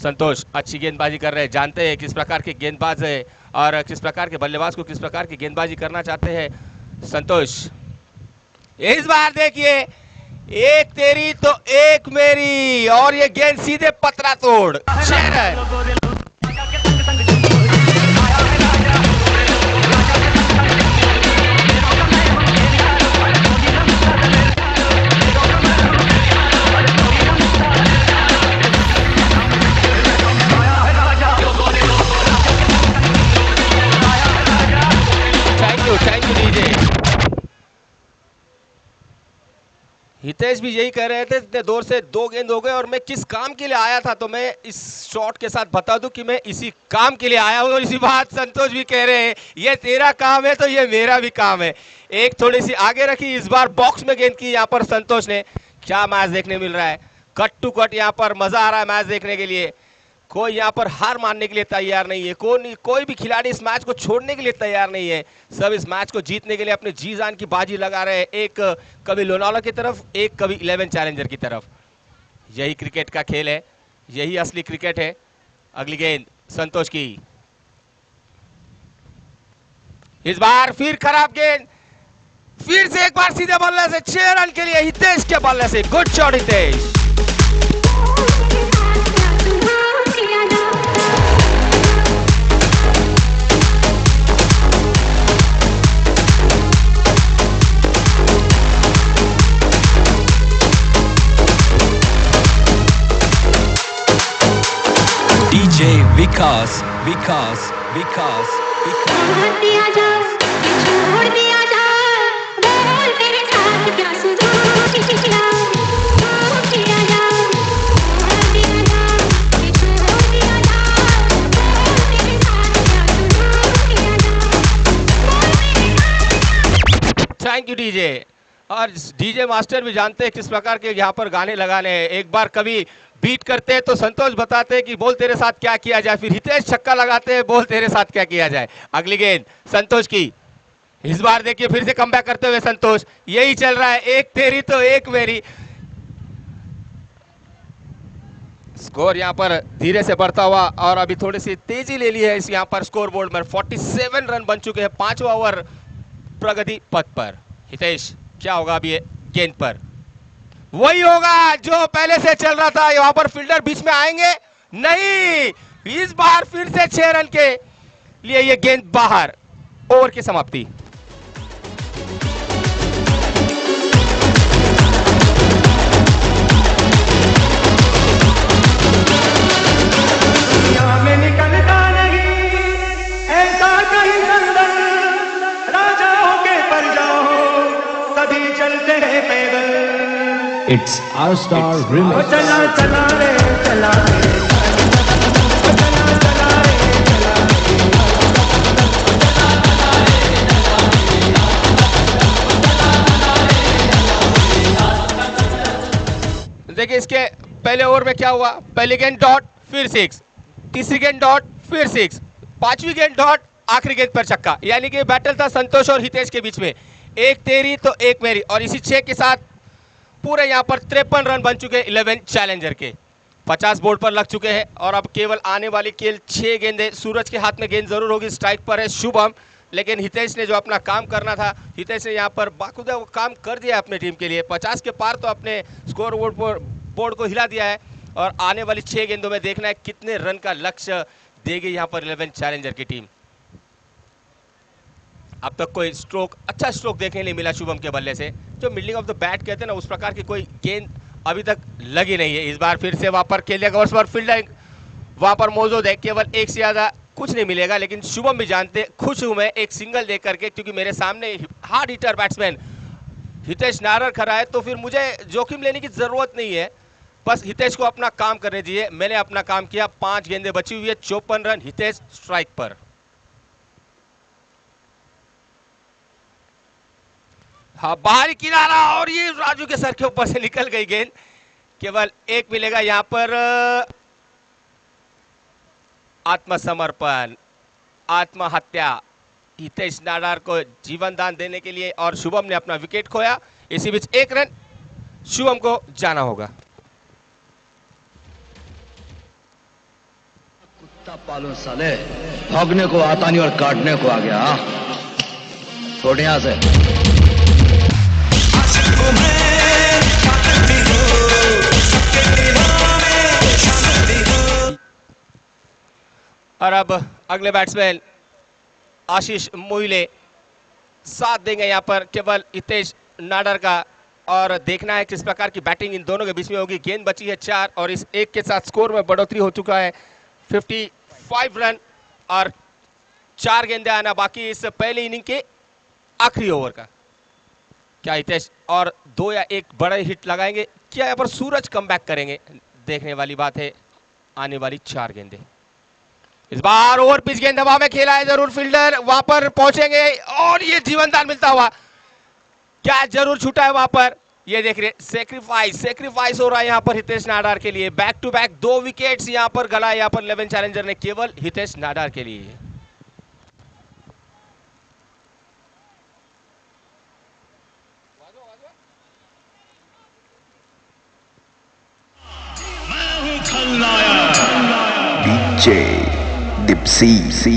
Speaker 1: संतोष अच्छी गेंदबाजी कर रहे हैं, जानते हैं किस प्रकार के गेंदबाज है और किस प्रकार के बल्लेबाज को किस प्रकार की गेंदबाजी करना चाहते हैं संतोष। इस बार देखिए, एक तेरी तो एक मेरी, और ये गेंद सीधे पतरा तोड़ 6 रन। हितेश भी यही कह रहे थे, इतने दूर से 2 गेंद हो गए और मैं किस काम के लिए आया था, तो मैं इस शॉट के साथ बता दूं कि मैं इसी काम के लिए आया हूं। और इसी बात संतोष भी कह रहे हैं, ये तेरा काम है तो ये मेरा भी काम है। एक थोड़ी सी आगे रखी, इस बार बॉक्स में गेंद की यहाँ पर संतोष ने। क्या मैच देखने मिल रहा है, कट टू कट यहाँ पर मजा आ रहा है मैच देखने के लिए। कोई यहाँ पर हार मानने के लिए तैयार नहीं है, कोई भी खिलाड़ी इस मैच को छोड़ने के लिए तैयार नहीं है। सब इस मैच को जीतने के लिए अपने जी जान की बाजी लगा रहे हैं, एक कभी लोनावाला की तरफ, एक कभी 11 चैलेंजर की तरफ। यही क्रिकेट का खेल है, यही असली क्रिकेट है। अगली गेंद संतोष की, इस बार फिर खराब गेंद, फिर से एक बार सीधे बल्ले से 6 रन के लिए हितेश के बल्ले से। Good shot Hitesh.
Speaker 2: DJ Vikas Vikas Vikas
Speaker 1: thank you DJ. और डीजे मास्टर भी जानते हैं किस प्रकार के यहाँ पर गाने लगाने हैं। एक बार कभी बीट करते हैं तो संतोष बताते हैं कि बोल तेरे साथ क्या किया जाए, फिर हितेश छक्का लगाते हैं, बोल तेरे साथ क्या किया जाए। अगली गेंद संतोष की, इस बार देखिए फिर से कमबैक करते हुए संतोष। यही चल रहा है, एक तेरी तो एक मेरी। स्कोर यहाँ पर धीरे से बढ़ता हुआ और अभी थोड़ी सी तेजी ले ली है इस यहाँ पर स्कोर बोर्ड में। 47 रन बन चुके हैं 5वां ओवर प्रगति पथ पर। हितेश क्या होगा अभी गेंद पर? वही होगा जो पहले से चल रहा था। यहाँ पर फील्डर बीच में आएंगे नहीं, इस बार फिर से 6 रन के लिए ये गेंद बाहर। ओवर की समाप्ति।
Speaker 2: It's our star remix.
Speaker 3: चला चला रे चला रे
Speaker 1: देखिए इसके पहले ओवर में क्या हुआ। पहली गेंद डॉट, फिर 6, तीसरी गेंद डॉट, फिर 6, 5वीं गेंद डॉट, आखिरी गेंद पर छक्का। यानी कि बैटल था संतोष और हितेश के बीच में, एक तेरी तो एक मेरी। और इसी 6 के साथ पूरे यहाँ पर 53 रन बन चुके हैं 11 चैलेंजर के। 50 बोर्ड पर लग चुके हैं और अब केवल आने वाली केवल 6 गेंदें। सूरज के हाथ में गेंद जरूर होगी, स्ट्राइक पर है शुभम, लेकिन हितेश ने जो अपना काम करना था, हितेश ने यहाँ पर बाखुदा वो काम कर दिया अपने टीम के लिए। 50 के पार तो अपने स्कोर बोर्ड को हिला दिया है और आने वाली 6 गेंदों में देखना है कितने रन का लक्ष्य देगी यहाँ पर 11 चैलेंजर की टीम। अब तक कोई अच्छा स्ट्रोक देखने नहीं मिला शुभम के बल्ले से। जो मिडलिंग ऑफ द बैट कहते हैं ना, उस प्रकार की कोई गेंद अभी तक लगी नहीं है। इस बार फिर से वहां पर खेल गवर्स पर फील्डर वहां पर मौजूद है, केवल एक से ज्यादा कुछ नहीं मिलेगा। लेकिन शुभम भी जानते, खुश हूं मैं एक सिंगल देख करके, क्योंकि मेरे सामने hard hitter batsman Hitesh Nair खड़ा है, तो फिर मुझे जोखिम लेने की जरूरत नहीं है। बस हितेश को अपना काम करने दीजिए। मैंने अपना काम किया, 5 गेंदें बची हुई है, 54 रन, हितेश स्ट्राइक पर। हाँ, बाहरी किनारा और ये राजू के सर के ऊपर से निकल गई गेंद। केवल एक मिलेगा यहां पर। आत्मसमर्पण, आत्महत्या, हितेश नाडार को जीवन दान देने के लिए, और शुभम ने अपना विकेट खोया। इसी बीच 1 रन शुभम को जाना होगा।
Speaker 4: कुत्ता पालू साले, भौंकने को आता नहीं और काटने को आ गया। छोड़ यहां से।
Speaker 1: और अब अगले बैट्समैन आशीष मोहिले साथ देंगे यहाँ पर केवल हितेश नाडर का। और देखना है किस प्रकार की बैटिंग इन दोनों के बीच में होगी। गेंद बची है 4 और इस 1 के साथ स्कोर में बढ़ोतरी हो चुका है 55 रन और 4 गेंदें आना बाकी इस पहले इनिंग के आखिरी ओवर का। क्या हितेश और 2 या 1 बड़ा हिट लगाएंगे? क्या यहाँ पर सूरज कमबैक करेंगे? देखने वाली बात है। आने वाली 4 गेंदें। इस बार ओवर पिच गेंद हवा में खेला है जरूर, फील्डर वहां पर पहुंचेंगे और ये जीवनदान मिलता हुआ। क्या जरूर छूटा है वहां पर, ये देख रहे सेक्रीफाइस हो रहा है यहाँ पर हितेश नाडार के लिए। बैक टू बैक 2 विकेट्स यहाँ पर गला यहाँ पर 11 चैलेंजर ने केवल हितेश नाडार के लिए।
Speaker 5: DJ Dipsy C.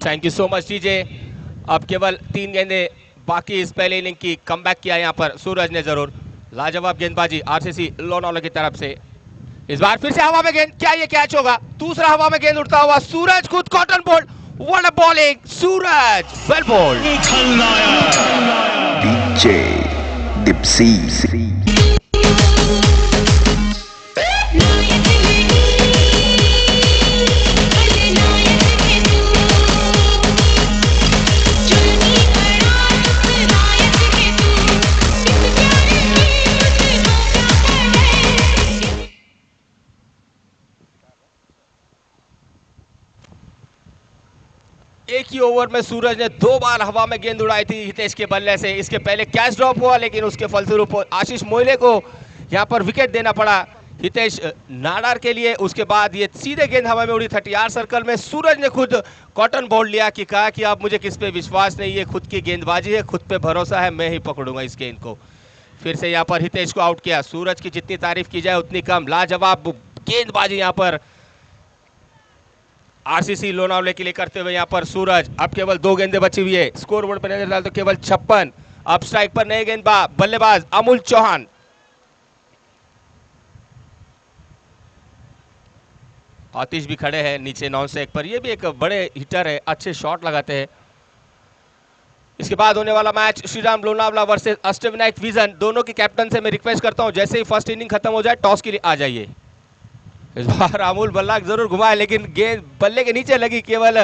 Speaker 1: Thank you so much DJ. अब केवल 3 गेंदें बाकी इस पहले इनिंग की। कमबैक किया यहाँ पर सूरज ने जरूर। लाजवाब गेंदबाजी आरसीसी लोनावला की तरफ से। इस बार फिर से हवा में गेंद, क्या ये कैच होगा? दूसरा हवा में गेंद उड़ता हुआ सूरज खुद caught and bowled. What a bowling Suraj, well bowled.
Speaker 5: DJ Dipsy.
Speaker 1: एक ही ओवर में सूरज ने 2 बार हवा में गेंद उड़ाई थी हितेश के बल्ले से। इसके पहले कैच ड्रॉप हुआ, लेकिन उसके फलस्वरूप आशीष मोइले को यहां पर विकेट देना पड़ा हितेश नाडार के लिए। उसके बाद ये सीधे गेंद हवा में उड़ी 30 सर्कल में। सूरज ने खुद कॉटन बॉल लिया कि कहा कि अब मुझे किस पे विश्वास नहीं है, खुद की गेंदबाजी है, खुद पे भरोसा है, मैं ही पकड़ूंगा इस गेंद को। फिर से यहाँ पर हितेश को आउट किया। सूरज की जितनी तारीफ की जाए उतनी कम। लाजवाब गेंदबाजी यहाँ पर आरसीसी लोनावले के लिए करते हुए यहाँ पर सूरज। अब केवल 2 गेंदें बची हुई है। स्कोर बोर्ड पर नजर डाल तो केवल 56। अब स्ट्राइक पर नए गेंदबाज बल्लेबाज अमूल चौहान। आतिश भी खड़े हैं नीचे नॉन स्ट्राइक पर। ये भी एक बड़े हिटर है, अच्छे शॉट लगाते हैं। इसके बाद होने वाला match Shriram Lonavala versus Ashtavinayak vision. दोनों की कैप्टन से मैं रिक्वेस्ट करता हूं, जैसे ही फर्स्ट इनिंग खत्म हो जाए टॉस के लिए आ जाइए। इस बार अमूल बल्ला जरूर घुमाए, लेकिन गेंद बल्ले के नीचे लगी। केवल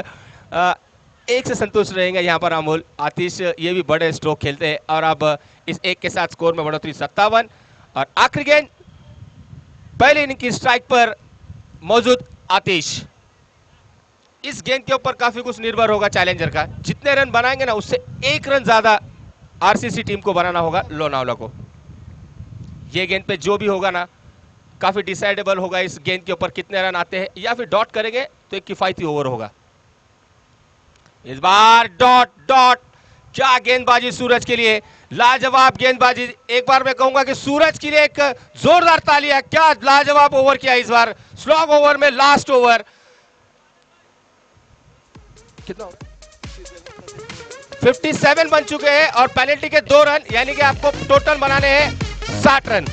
Speaker 1: 1 से संतुष्ट रहेंगे यहाँ पर अमूल। आतिश ये भी बड़े स्ट्रोक खेलते हैं। और अब इस 1 के साथ स्कोर में बढ़ोतरी 57। और आखिरी गेंद पहले इनिंग की स्ट्राइक पर मौजूद आतिश। इस गेंद के ऊपर काफी कुछ निर्भर होगा चैलेंजर का। जितने रन बनाएंगे ना, उससे 1 रन ज्यादा आरसीसी टीम को बनाना होगा लोनावला को। ये गेंद पे जो भी होगा ना, काफी डिसाइडेबल होगा इस गेंद के ऊपर कितने रन आते हैं। या फिर डॉट करेंगे तो एक किफायती ओवर होगा। इस बार डॉट। क्या गेंदबाजी सूरज के लिए, लाजवाब गेंदबाजी। एक बार मैं कहूंगा कि सूरज के लिए एक जोरदार तालियां। क्या लाजवाब ओवर किया इस बार, स्लॉग ओवर में लास्ट ओवर। कितना 57 बन चुके हैं और पेनल्टी के 2 रन, यानी कि आपको टोटल बनाने हैं 60 रन।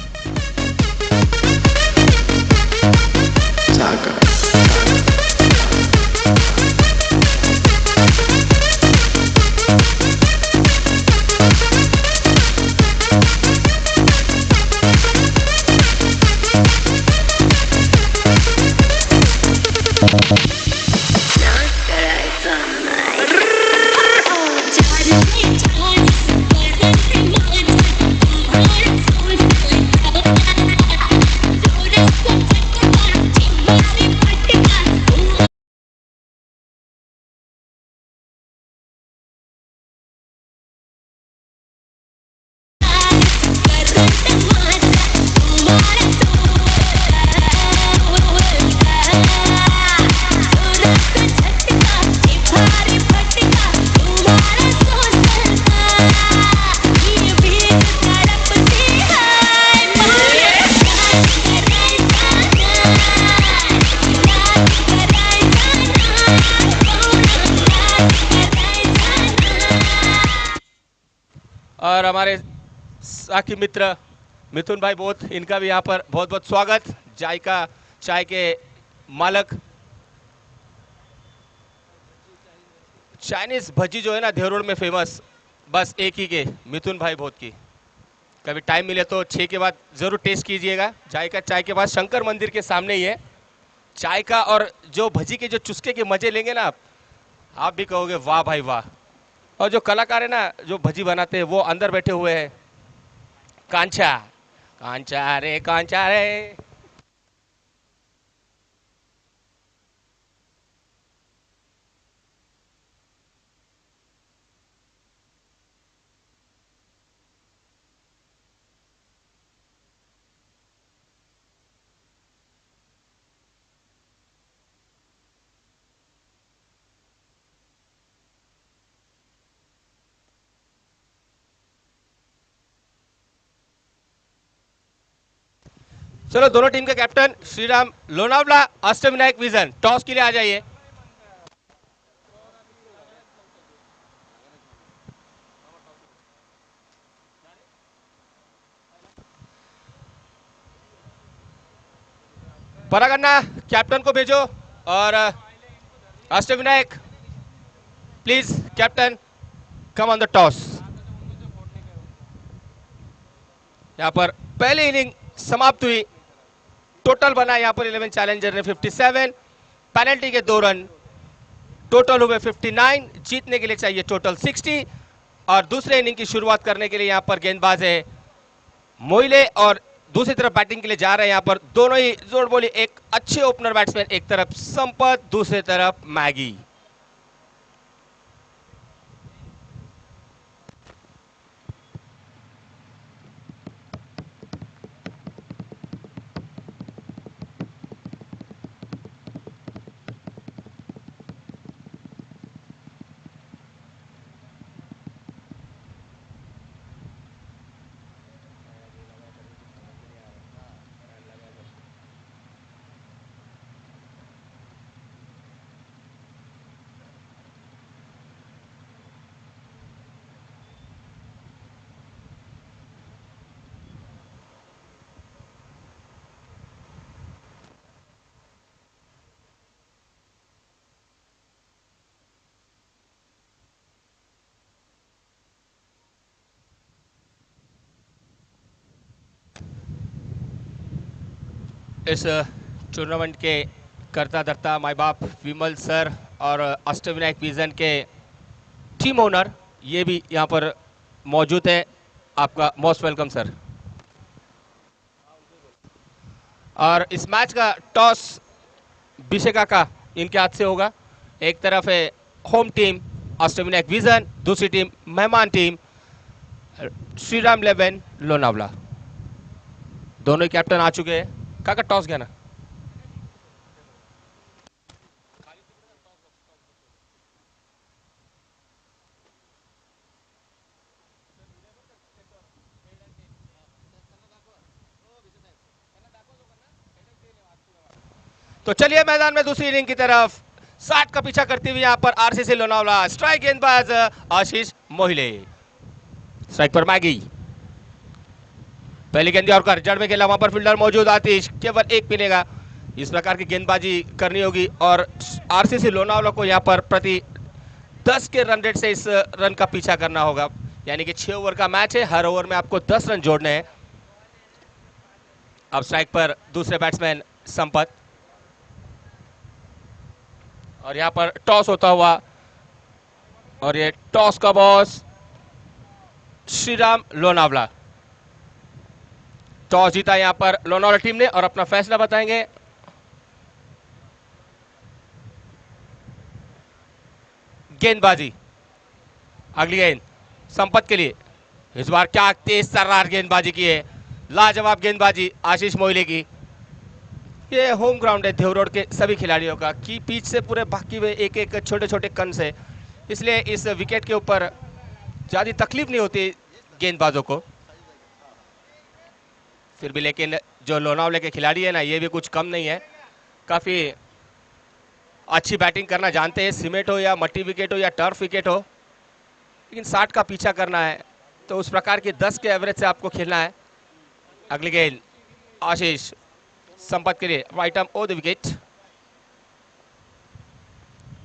Speaker 1: और हमारे साथी मित्र मिथुन भाई बोथ, इनका भी यहाँ पर बहुत बहुत स्वागत। जायका चाय के मालक। चाइनीज भजी जो है ना देहरोड में फेमस, बस एक ही के मिथुन भाई बोथ की। कभी टाइम मिले तो 6 के बाद जरूर टेस्ट कीजिएगा। जायका चाय के बाद शंकर मंदिर के सामने ही है चाय का। और जो भजी के जो चुस्के के मजे लेंगे ना आप भी कहोगे वाह भाई वाह। और जो कलाकार है ना, जो भजी बनाते हैं, वो अंदर बैठे हुए हैं। कांचा कांचा रे कांचा रे। चलो, दोनों टीम के captain Shriram Lonavala, Ashtavinayak vision, toss के लिए आ जाइए। परागन्ना, कैप्टन को भेजो। और Ashtavinayak, please captain, come on the toss. यहां पर पहली इनिंग समाप्त हुई। टोटल बना यहां पर 11 चैलेंजर ने 57, पेनल्टी के 2 रन, टोटल हुए 59। जीतने के लिए चाहिए टोटल 60। और दूसरे इनिंग की शुरुआत करने के लिए यहां पर गेंदबाज है मोइले, और दूसरी तरफ बैटिंग के लिए जा रहे हैं यहां पर दोनों ही जोड़ बोली, एक अच्छे ओपनर बैट्समैन, एक तरफ संपत, दूसरी तरफ मैगी। इस टूर्नामेंट के करता धरता माई बाप विमल सर और अष्टविनायक विजन के टीम ओनर ये भी यहाँ पर मौजूद है। आपका मोस्ट वेलकम सर। और इस मैच का टॉस बिशेका का इनके हाथ से होगा। एक तरफ है होम टीम अष्टविनायक विजन, दूसरी टीम मेहमान टीम श्रीराम 11 लोनावला। दोनों ही कैप्टन आ चुके हैं। काका टॉस गया ना। तो चलिए मैदान में दूसरी इनिंग की तरफ 60 का पीछा करती हुई यहां पर आरसीसी लोनावला। स्ट्राइक गेंदबाज आशीष मोहिले, स्ट्राइक पर मैगी। पहली गेंद और कर जड़ में खेला, वहां पर फील्डर मौजूद आतिश, केवल एक मिलेगा। इस प्रकार की गेंदबाजी करनी होगी और आरसीसी लोनावला को यहां पर प्रति 10 के रन रेट से इस रन का पीछा करना होगा। यानी कि 6 ओवर का मैच है, हर ओवर में आपको 10 रन जोड़ने हैं। अब स्ट्राइक पर दूसरे बैट्समैन संपत, और यहां पर टॉस होता हुआ, और ये टॉस का बॉस श्रीराम लोनावला। टॉस जीता यहां पर लोनावला टीम ने और अपना फैसला बताएंगे। गेंदबाजी, अगली गेंद संपत के लिए। इस बार क्या तेज तर्रार गेंदबाजी की है, लाजवाब गेंदबाजी आशीष मोहिले की। ये होम ग्राउंड है देव रोड के सभी खिलाड़ियों का, की पिच से पूरे बाकी में एक एक छोटे छोटे कन से, इसलिए इस विकेट के ऊपर ज़्यादा तकलीफ नहीं होती गेंदबाजों को। फिर भी लेकिन जो लोनावले के खिलाड़ी है ना, ये भी कुछ कम नहीं है, काफ़ी अच्छी बैटिंग करना जानते हैं। सीमेंट हो या मट्टी विकेट हो या टर्फ विकेट हो, लेकिन 60 का पीछा करना है तो उस प्रकार की 10 के एवरेज से आपको खेलना है। अगली गेंद आशीष संपत के लिए, right arm over the wicket.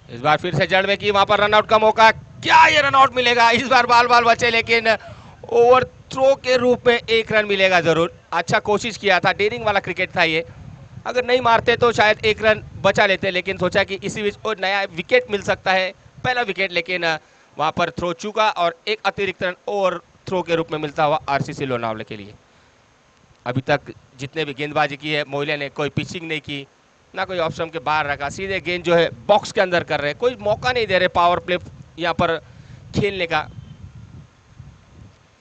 Speaker 1: इस बार फिर से जड़ में की, वहां पर रनआउट का मौका, क्या ये रनआउट मिलेगा? इस बार बाल बाल बचे, लेकिन ओवर थ्रो के रूप में 1 रन मिलेगा जरूर। अच्छा कोशिश किया था, डेयरिंग वाला क्रिकेट था ये। अगर नहीं मारते तो शायद 1 रन बचा लेते, लेकिन सोचा कि इसी बीच और नया विकेट मिल सकता है, पहला विकेट, लेकिन वहां पर थ्रो चूका और एक अतिरिक्त रन ओवर थ्रो के रूप में मिलता हुआ आरसीसी लोनावला के लिए। अभी तक जितने भी गेंदबाजी की है मोइले ने कोई पिचिंग नहीं की, ना कोई ऑप्शन के बाहर रखा, सीधे गेंद जो है बॉक्स के अंदर कर रहे हैं, कोई मौका नहीं दे रहे पावर प्ले यहाँ पर खेलने का।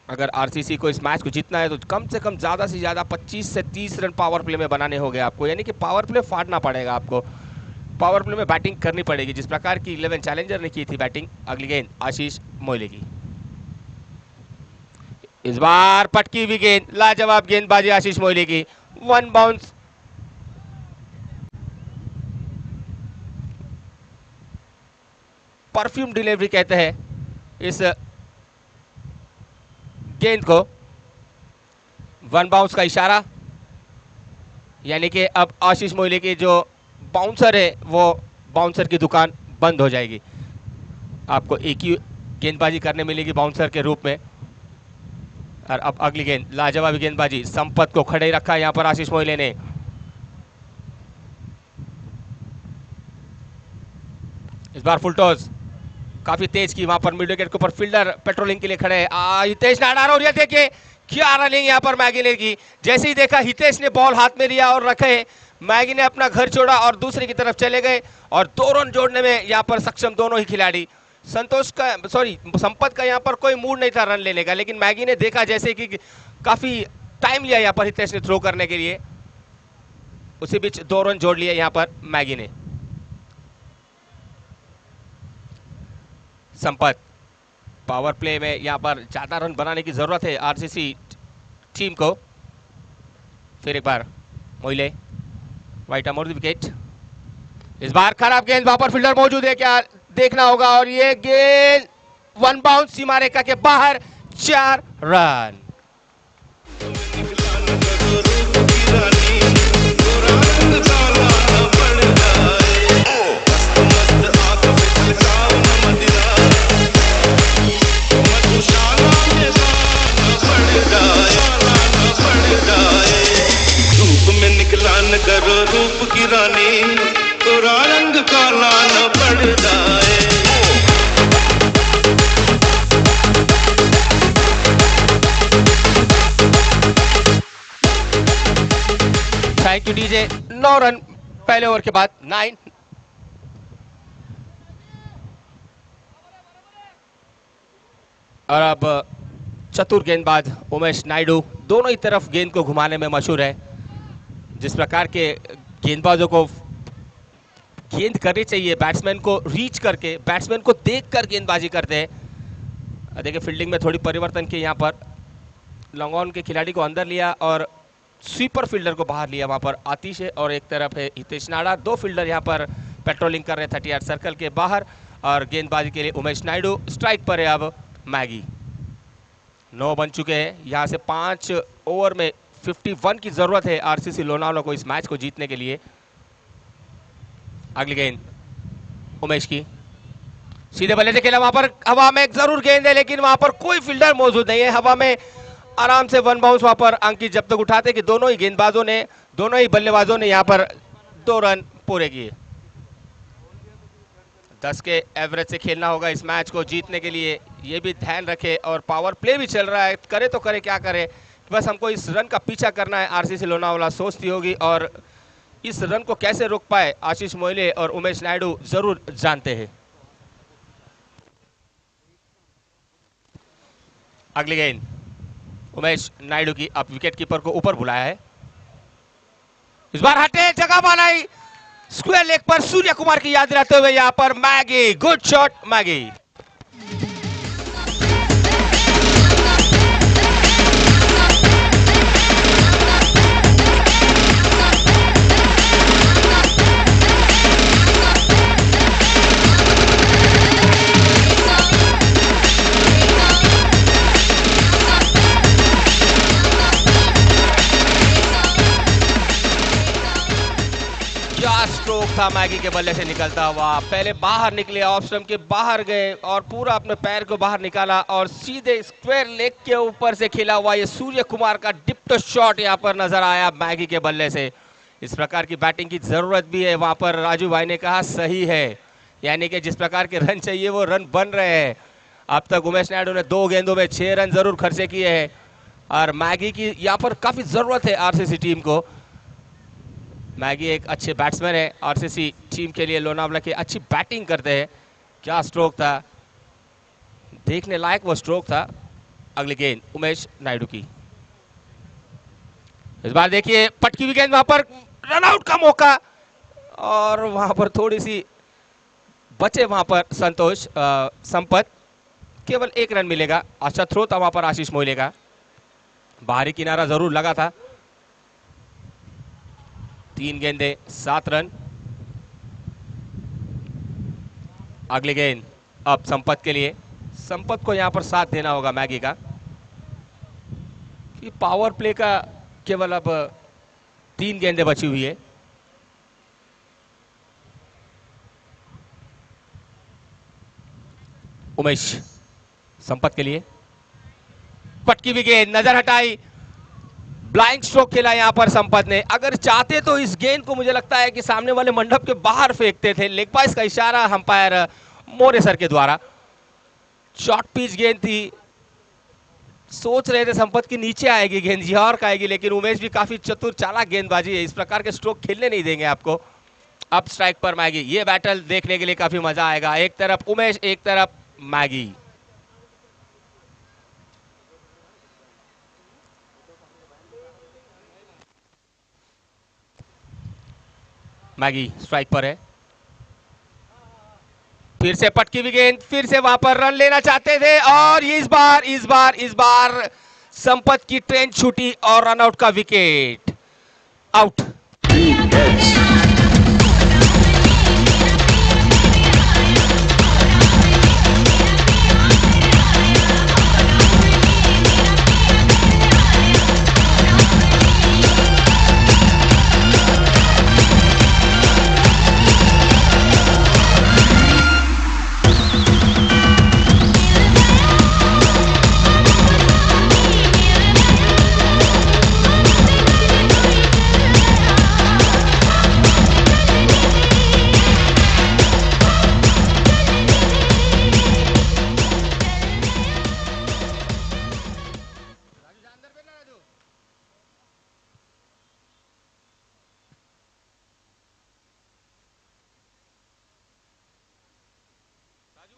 Speaker 1: अगर आरसीसी को इस मैच को जीतना है तो कम से कम ज़्यादा से ज़्यादा 25 से 30 रन पावर प्ले में बनाने होंगे आपको, यानी कि पावर प्ले फाड़ना पड़ेगा आपको, पावर प्ले में बैटिंग करनी पड़ेगी जिस प्रकार की 11 चैलेंजर ने की थी बैटिंग। अगली गेंद आशीष मोइले की, इस बार पटकी हुई गेंद, लाजवाब गेंदबाजी आशीष मोइले की, 1 बाउंस। परफ्यूम डिलीवरी कहते हैं इस गेंद को, 1 बाउंस का इशारा, यानी कि अब आशीष मोइले के जो बाउंसर है वो बाउंसर की दुकान बंद हो जाएगी, आपको एक ही गेंदबाजी करने मिलेगी बाउंसर के रूप में। और अब अगली गेंद, लाजवाब गेंदबाजी, संपत को खड़े रखा यहां पर आशीष मोइले ने। इस बार फुल टॉस काफी तेज की, वहां पर मिड विकेट के ऊपर फील्डर पेट्रोलिंग के लिए खड़े हैं हितेश नाडार, और ये देखिए क्या रनिंग यहां पर मैगी ने की। जैसे ही देखा हितेश ने बॉल हाथ में लिया और रखे, मैगी ने अपना घर छोड़ा और दूसरे की तरफ चले गए और 2 रन जोड़ने में यहां पर सक्षम दोनों ही खिलाड़ी। संपत का यहां पर कोई मूड नहीं था रन लेने का, लेकिन मैगी ने देखा जैसे कि काफी टाइम लिया यहां पर हितेश ने थ्रो करने के लिए, उसी बीच 2 रन जोड़ लिए यहां पर मैगी ने। संपत, पावर प्ले में यहां पर ज्यादा रन बनाने की जरूरत है आरसीसी टीम को। फिर एक बार मोइले, वाइट अमोर विकेट, इस बार खराब गेंद, वहां पर फील्डर मौजूद है क्या देखना होगा, और ये गेंद 1 बाउंस सीमा रेखा के बाहर, 4 रन।
Speaker 3: करो रूप की रानी, तोरा रंग काला न पड़ जाए।
Speaker 1: Thank you DJ. 9 रन पहले ओवर के बाद, 9। और अब चतुर गेंदबाज उमेश नायडू दोनों ही तरफ गेंद को घुमाने में मशहूर है। जिस प्रकार के गेंदबाजों को गेंद करनी चाहिए, बैट्समैन को रीच करके, बैट्समैन को देखकर गेंदबाजी करते हैं। देखिए फील्डिंग में थोड़ी परिवर्तन की, यहाँ पर लॉन्ग ऑन के खिलाड़ी को अंदर लिया और स्वीपर फील्डर को बाहर लिया। वहाँ पर आतिश है और एक तरफ है हितेश नाडार, 2 फील्डर यहाँ पर पेट्रोलिंग कर रहे हैं 38 सर्कल के बाहर, और गेंदबाजी के लिए उमेश नायडू। स्ट्राइक पर है अब मैगी। 9 बन चुके हैं, यहाँ से 5 ओवर में 51 की जरूरत है आरसीसी लोनावला को इस मैच को जीतने के लिए। अगली गेंद उमेश की, सीधे बल्ले से खेला, वहां पर हवा में जरूर गेंद है लेकिन वहां पर कोई फील्डर मौजूद नहीं है। हवा में आराम से 1 बाउंस वहां पर अंकित जब तक उठाते कि दोनों ही गेंदबाजों ने, दोनों ही बल्लेबाजों ने यहां पर 2 रन पूरे किए। 10 के एवरेज से खेलना होगा इस मैच को जीतने के लिए, ये भी ध्यान रखे। और पावर प्ले भी चल रहा है, करे तो करे क्या करे, बस हमको इस रन का पीछा करना है। आरसीसी लोनावला सोचती होगी और इस रन को कैसे रोक पाए आशीष मोइले और उमेश नायडू जरूर जानते हैं। अगली गेंद उमेश नायडू की, अब विकेट कीपर को ऊपर बुलाया है, इस बार हटे, जगह बनाई, स्क्वायर लेग पर सूर्य कुमार की याद दिलाते हुए यहां पर Maggi, good shot Maggi. Stroke था मैगी के बल्ले से निकलता हुआ, पहले बाहर निकले, ऑफ स्टंप के बाहर गए और पूरा अपने पैर को बाहर निकाला और सीधे स्क्वायर लेग के ऊपर से खेला हुआ ये सूर्य कुमार का डिप्ट शॉट यहां पर नजर आया मैगी के बल्ले से। इस प्रकार की बैटिंग की जरूरत भी है, वहां पर राजू भाई ने कहा सही है, यानी कि जिस प्रकार के रन चाहिए वो रन बन रहे हैं। अब तक उमेश नायडू ने 2 गेंदों में 6 रन जरूर खर्चे किए हैं और मैगी की यहाँ पर काफी जरूरत है आरसीसी टीम को। मैगी एक अच्छे बैट्समैन है आरसीसी टीम के लिए, लोनावला की अच्छी बैटिंग करते हैं। क्या स्ट्रोक था, देखने लायक वो स्ट्रोक था। अगली गेंद उमेश नायडू की। इस बार देखिए पटकी हुई गेंद, वहां पर रनआउट का मौका और वहां पर थोड़ी सी बचे वहां पर संतोष संपत, केवल 1 रन मिलेगा। अच्छा थ्रो था वहां पर आशीष मोइले का, बाहरी किनारा जरूर लगा था। 3 गेंदे 7 रन। अगली गेंद अब संपत के लिए। संपत को यहां पर साथ देना होगा मैगी का कि पावर प्ले का केवल अब 3 गेंदें बची हुई है। उमेश संपत के लिए, पटकी हुई गेंद, नजर हटाई, ब्लाइंड स्ट्रोक खेला यहां पर संपत ने। अगर चाहते तो इस गेंद को मुझे लगता है कि सामने वाले मंडप के बाहर फेंकते थे। लेग पास का इशारा अंपायर मोरे सर के द्वारा। शॉर्ट पिच गेंद थी, सोच रहे थे संपत की नीचे आएगी गेंद, यॉर्क आएगी, लेकिन उमेश भी काफी चतुर चालाक गेंदबाजी है, इस प्रकार के स्ट्रोक खेलने नहीं देंगे आपको। अब स्ट्राइक पर मैगी। ये बैटल देखने के लिए काफी मजा आएगा। एक तरफ उमेश, एक तरफ मैगी। मैगी स्ट्राइक पर है, फिर से पटकी हुई गेंद, फिर से वहां पर रन लेना चाहते थे और इस बार संपत की ट्रेन छूटी और रनआउट का विकेट। आउट।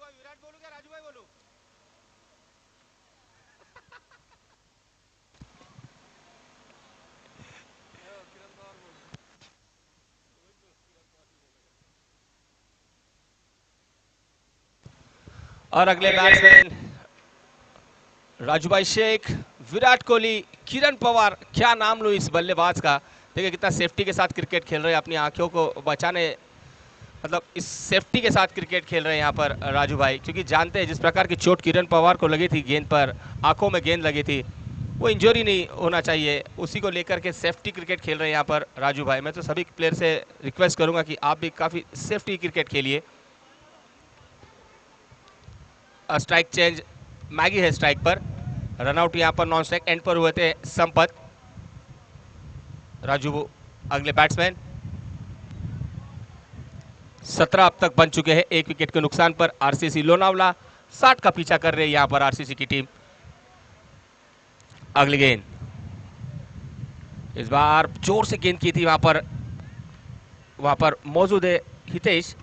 Speaker 1: विराट बोलू क्या राजू भाई बोलू? और अगले बैट्समैन राजू भाई शेख, विराट कोहली, किरण पवार। क्या नाम लो इस बल्लेबाज का। देखिए कितना सेफ्टी के साथ क्रिकेट खेल रहे हैं, अपनी आंखों को बचाने, मतलब इस सेफ्टी के साथ क्रिकेट खेल रहे हैं यहाँ पर राजू भाई, क्योंकि जानते हैं जिस प्रकार की चोट किरण पवार को लगी थी, गेंद पर आंखों में गेंद लगी थी, वो इंजरी नहीं होना चाहिए, उसी को लेकर के सेफ्टी क्रिकेट खेल रहे हैं यहाँ पर राजू भाई। मैं तो सभी प्लेयर से रिक्वेस्ट करूंगा कि आप भी काफ़ी सेफ्टी क्रिकेट खेलिए। स्ट्राइक चेंज, मैगी है स्ट्राइक पर। रनआउट यहाँ पर नॉन स्ट्राइक एंड पर हुए थे संपत। राजू अगले बैट्समैन। 17 अब तक बन चुके हैं 1 विकेट के नुकसान पर। आरसीसी लोनावला 60 का पीछा कर रही है यहां पर आरसीसी की टीम। अगली गेंद, इस बार जोर से गेंद की थी वहां पर मौजूद है हितेश।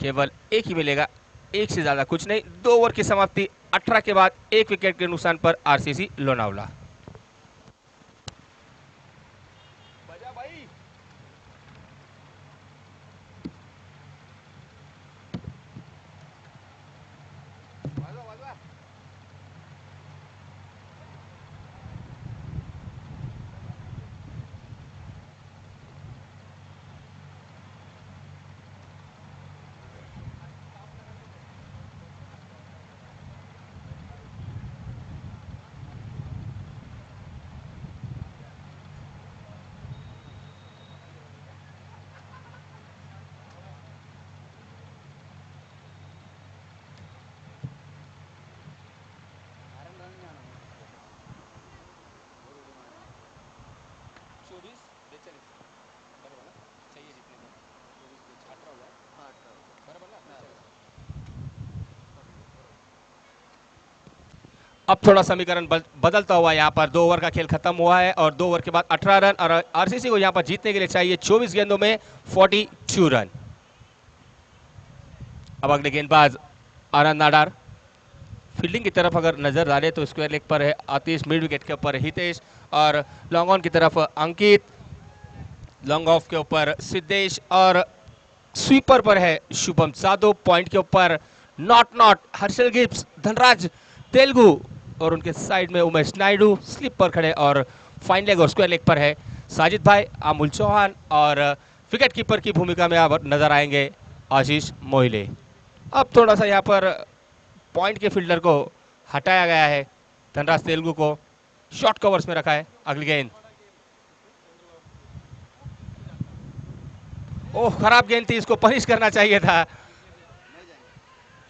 Speaker 1: केवल 1 ही मिलेगा, 1 से ज्यादा कुछ नहीं। 2 ओवर की समाप्ति, 18 के बाद 1 विकेट के नुकसान पर आरसीसी लोनावला। अब थोड़ा समीकरण बदलता हुआ यहाँ पर 2 ओवर का खेल खत्म हुआ है और 2 ओवर के बाद 18 रन और आरसीसी को यहाँ पर जीतने के लिए चाहिए 24 गेंदों में 42 रन। अब अगले गेंदबाज आनंद नाडार। फील्डिंग की तरफ अगर नजर डालें तो स्क्वायर लेग पर है आतिश, मिड विकेट के ऊपर हितेश और लॉन्ग ऑन की तरफ अंकित, लॉन्ग ऑफ के ऊपर सिद्धेश और स्वीपर पर है शुभम जादव, पॉइंट के ऊपर not Herschelle Gibbs, Dhanraj Telugu और उनके साइड में उमेश नायडू स्लिप पर खड़े और फाइन लेग और स्क्वायर लेग पर है साजिद भाई, अमूल चौहान और विकेट कीपर की भूमिका में अब नजर आएंगे आशीष मोहिले। अब थोड़ा सा यहाँ पर पॉइंट के फील्डर को हटाया गया है, धनराज तेलुगु को शॉर्ट कवर्स में रखा है। अगली गेंद, ओह खराब गेंद थी, इसको पनिश करना चाहिए था।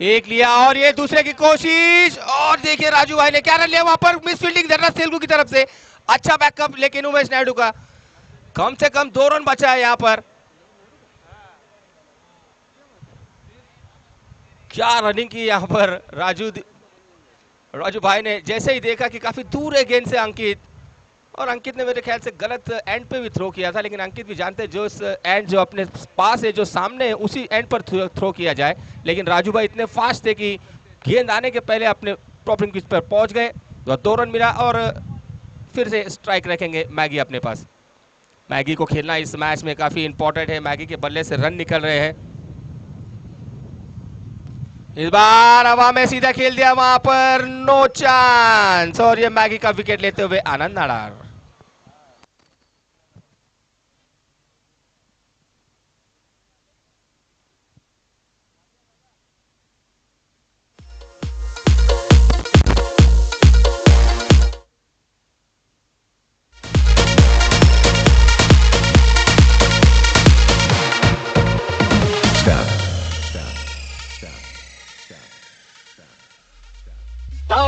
Speaker 1: एक लिया और ये दूसरे की कोशिश और देखिए राजू भाई ने क्या रन लिया वहां पर, मिस फील्डिंग धनराज तेलुगु की तरफ से, अच्छा बैकअप लेकिन उमेश नायडू का कम से कम 2 रन बचा है यहाँ पर। क्या रनिंग की यहाँ पर राजू भाई ने, जैसे ही देखा कि काफी दूर है गेंद से अंकित, और अंकित ने मेरे ख्याल से गलत एंड पे भी थ्रो किया था, लेकिन अंकित भी जानते हैं जो इस एंड जो अपने पास है, जो सामने है, उसी एंड पर थ्रो किया जाए, लेकिन राजू भाई इतने फास्ट थे कि गेंद आने के पहले अपने टॉपिंग पिच पर पहुंच गए, तो 2 रन मिला और फिर से स्ट्राइक रखेंगे मैगी अपने पास। मैगी को खेलना इस मैच में काफी इंपॉर्टेंट है, मैगी के बल्ले से रन निकल रहे हैं। इस बार हवा में सीधा खेल दिया, वहां पर नो चांस और ये मैगी का विकेट लेते हुए आनंद नाडार।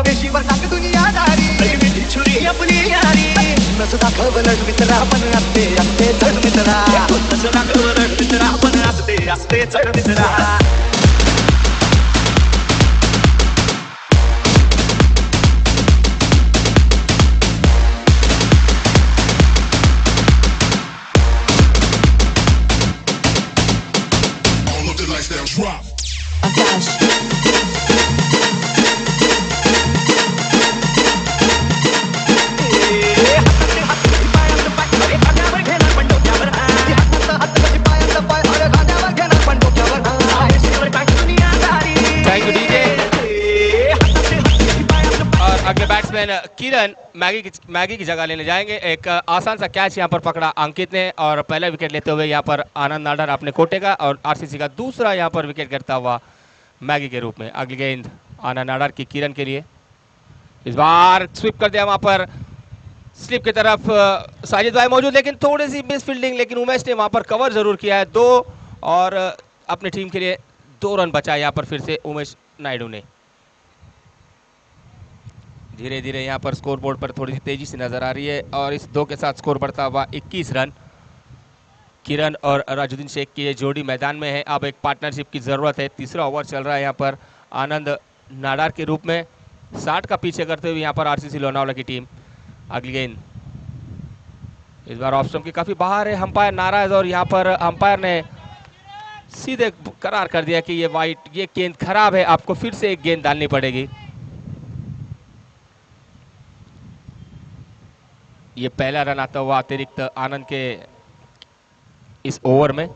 Speaker 6: वेशीवर टाक दुनियादारी मिठी छुरी अपनी यारी नसदा खवलट मित्रा पण असते असते चढ मित्रा नसदा खवलट मित्रा पण असते असते चढ मित्रा।
Speaker 1: किरण मैगी की जगह लेने जाएंगे। एक आसान सा कैच यहां पर पकड़ा अंकित ने और पहला विकेट लेते हुए यहां पर आनंद नाडार अपने कोटे का और आरसीसी का दूसरा यहां पर विकेट करता हुआ मैगी के रूप में। अगली गेंद आनंद नाडार की किरण के लिए, इस बार स्वीप कर दिया वहां पर स्लिप की तरफ साजिद भाई मौजूद, लेकिन थोड़ी सी मिस फील्डिंग, लेकिन उमेश ने वहां पर कवर जरूर किया है 2 और अपनी टीम के लिए 2 रन बचा यहाँ पर फिर से उमेश नायडू ने। धीरे धीरे यहाँ पर स्कोर बोर्ड पर थोड़ी सी तेजी से नजर आ रही है और इस 2 के साथ स्कोर बढ़ता हुआ 21 रन। किरण और राजुद्दीन शेख की ये जोड़ी मैदान में है, अब एक पार्टनरशिप की जरूरत है। तीसरा ओवर चल रहा है यहाँ पर आनंद नाडार के रूप में, 60 का पीछे करते हुए यहाँ पर आरसीसी लोनावाला की टीम। अगली गेंद इस बार ऑफ स्टंप की काफी बाहर है, अंपायर नाराज और यहाँ पर अंपायर ने सीधे करार कर दिया कि ये वाइट, ये गेंद खराब है, आपको फिर से एक गेंद डालनी पड़ेगी। ये पहला रन आता हुआ अतिरिक्त आनंद के इस ओवर में।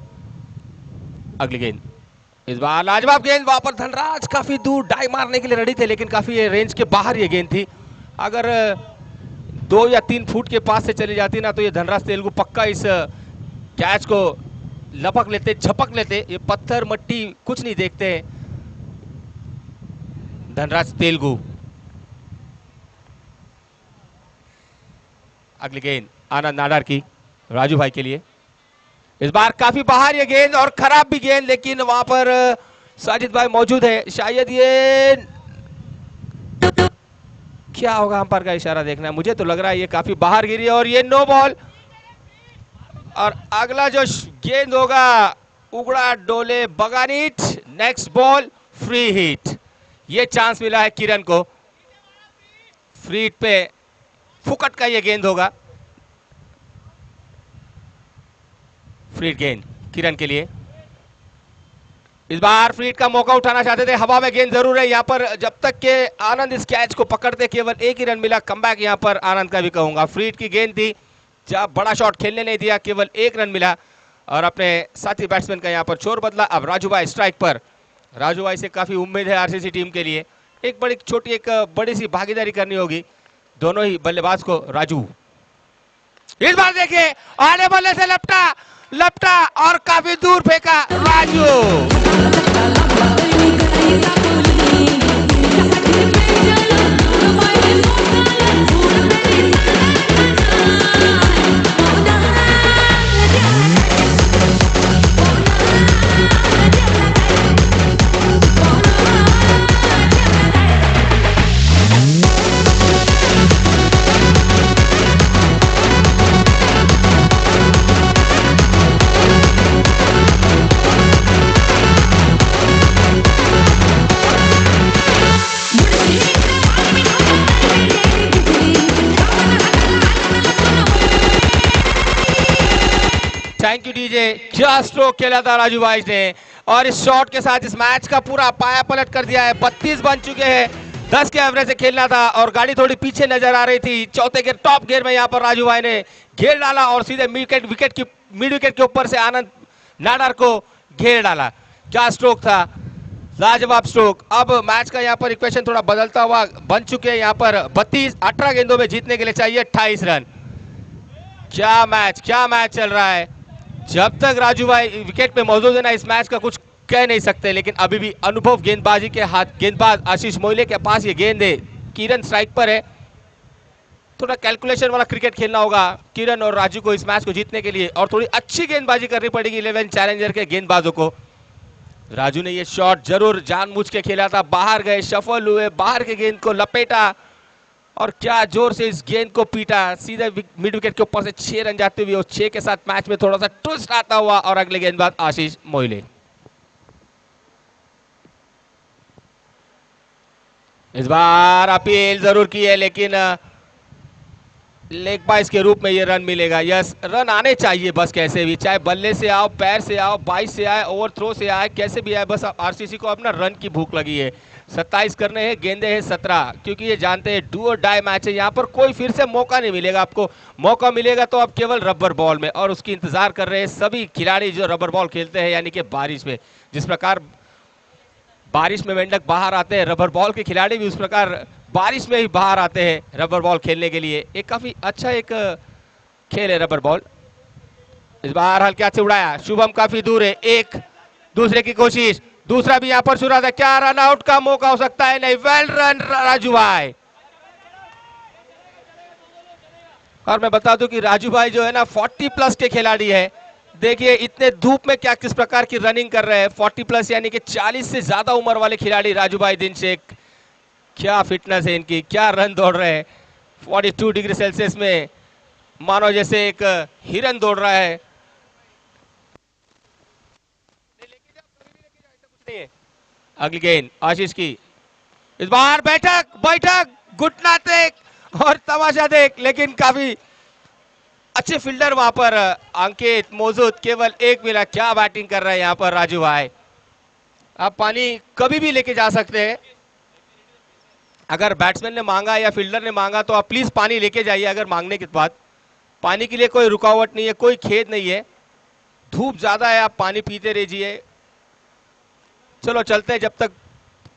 Speaker 1: अगली गेंद इस बार लाजवाब गेंद, वहां पर धनराज काफी दूर डाई मारने के लिए रेडी थे, लेकिन काफी रेंज के बाहर ये गेंद थी। अगर 2 या 3 फुट के पास से चली जाती ना तो ये धनराज तेलुगु पक्का इस कैच को लपक लेते, झपक लेते। ये पत्थर मट्टी कुछ नहीं देखते धनराज तेलुगु। अगली गेंद आनंद नाडार की राजू भाई के लिए, इस बार काफी बाहर ये गेंद और खराब भी गेंद, लेकिन वहां पर साजिद भाई मौजूद है। शायद ये क्या होगा, अंपायर का इशारा देखना है, मुझे तो लग रहा है ये काफी बाहर गिरी और ये नो बॉल। और अगला जो गेंद होगा उगड़ा डोले बगानीट, नेक्स्ट बॉल फ्री हिट। ये चांस मिला है किरण को। फ्री हिट पे फुकट का ये गेंद होगा। फ्री हिट गेंद किरण के लिए। इस बार फ्री हिट का मौका उठाना चाहते थे, हवा में गेंद जरूर है यहाँ पर। जब तक के आनंद इस कैच को पकड़ते केवल एक ही रन मिला। कमबैक यहाँ पर आनंद का भी कहूंगा। फ्री हिट की गेंद थी, जब बड़ा शॉट खेलने नहीं दिया, केवल एक रन मिला और अपने साथी बैट्समैन का यहाँ पर छोर बदला। अब राजू भाई स्ट्राइक पर। राजू भाई से काफी उम्मीद है आरसीसी टीम के लिए। एक बड़ी सी भागीदारी करनी होगी दोनों ही बल्लेबाज को। राजू इस बार देखिए आने बल्ले से लपटा और काफी दूर फेंका राजू। Thank you DJ. क्या स्ट्रोक खेला था राजू भाई ने और इस शॉट के साथ इस मैच का पूरा पाया पलट कर दिया है। 32 बन चुके हैं, 10 के एवरेज से खेलना था और गाड़ी थोड़ी पीछे नजर आ रही थी। चौथे के टॉप गियर में यहाँ पर राजू भाई ने घेर डाला और सीधे मिड विकेट के ऊपर से आनंद नाडार को घेर डाला। क्या स्ट्रोक था, लाजवाब स्ट्रोक। अब मैच का यहाँ पर इक्वेशन थोड़ा बदलता हुआ बन चुके हैं। यहाँ पर 18 गेंदों में जीतने के लिए चाहिए 28 रन। क्या मैच चल रहा है। जब तक राजू भाई विकेट पे मौजूद है ना, इस मैच का कुछ कह नहीं सकते। लेकिन अभी भी अनुभव गेंदबाजी के हाथ गेंदबाज आशीष मोइले के पास ये गेंद है। किरण स्ट्राइक पर है, थोड़ा कैलकुलेशन वाला क्रिकेट खेलना होगा किरण और राजू को इस मैच को जीतने के लिए और थोड़ी अच्छी गेंदबाजी करनी पड़ेगी 11 चैलेंजर के गेंदबाजों को। राजू ने ये शॉट जरूर जानबूझ के खेला था, बाहर गए, शफल हुए, बाहर के गेंद को लपेटा और क्या जोर से इस गेंद को पीटा। सीधे मिड विकेट के ऊपर से 6 रन जाते हुए और 6 के साथ मैच में थोड़ा सा ट्विस्ट आता हुआ और अगले गेंदबाज आशीष मोइले। इस बार अपील जरूर की है लेकिन लेग बाइस के रूप में ये रन मिलेगा। यस, रन आने चाहिए बस कैसे भी, चाहे बल्ले से आओ, पैर से आओ, बाइस से आए, ओवर थ्रो से आए, कैसे भी आए, बस आरसीसी को अपना रन की भूख लगी है। 27 करने हैं, गेंदे हैं 17, क्योंकि ये जानते हैं डू और डाई मैच है। यहाँ पर कोई फिर से मौका नहीं मिलेगा आपको। मौका मिलेगा तो अब केवल रबर बॉल में, और उसकी इंतजार कर रहे हैं सभी खिलाड़ी जो रबर बॉल खेलते हैं, यानी कि बारिश में। जिस प्रकार बारिश में मेंढक बाहर आते हैं, रबर बॉल के खिलाड़ी भी उस प्रकार बारिश में ही बाहर आते हैं रबर बॉल खेलने के लिए। एक काफी अच्छा एक खेल है रबर बॉल। इस बार हल्के से उड़ाया, शुभम काफी दूर है, एक दूसरे की कोशिश, दूसरा भी यहाँ पर शुरू था, क्या रन आउट का मौका हो सकता है? नहीं, वेल रन राजू भाई। और मैं बता दूं कि राजू भाई जो है ना 40 प्लस के खिलाड़ी है। देखिए इतने धूप में क्या किस प्रकार की रनिंग कर रहे हैं। 40 प्लस यानी कि 40 से ज्यादा उम्र वाले खिलाड़ी राजू भाई दिन से, क्या फिटनेस है इनकी, क्या रन दौड़ रहे हैं। 42 डिग्री सेल्सियस में मानो जैसे एक हिरन दौड़ रहा है। अगली गेंद आशीष की, इस बार बैठक घुटना देख और तमाशा देख, लेकिन काफी अच्छे फील्डर वहां पर अंकित मौजूद, केवल एक मिला। क्या बैटिंग कर रहे हैं यहाँ पर राजू भाई। आप पानी कभी भी लेके जा सकते हैं, अगर बैट्समैन ने मांगा या फील्डर ने मांगा तो आप प्लीज पानी लेके जाइए। अगर मांगने के बाद पानी के लिए कोई रुकावट नहीं है, कोई खेद नहीं है। धूप ज्यादा है, आप पानी पीते रहिए। चलो चलते हैं, जब तक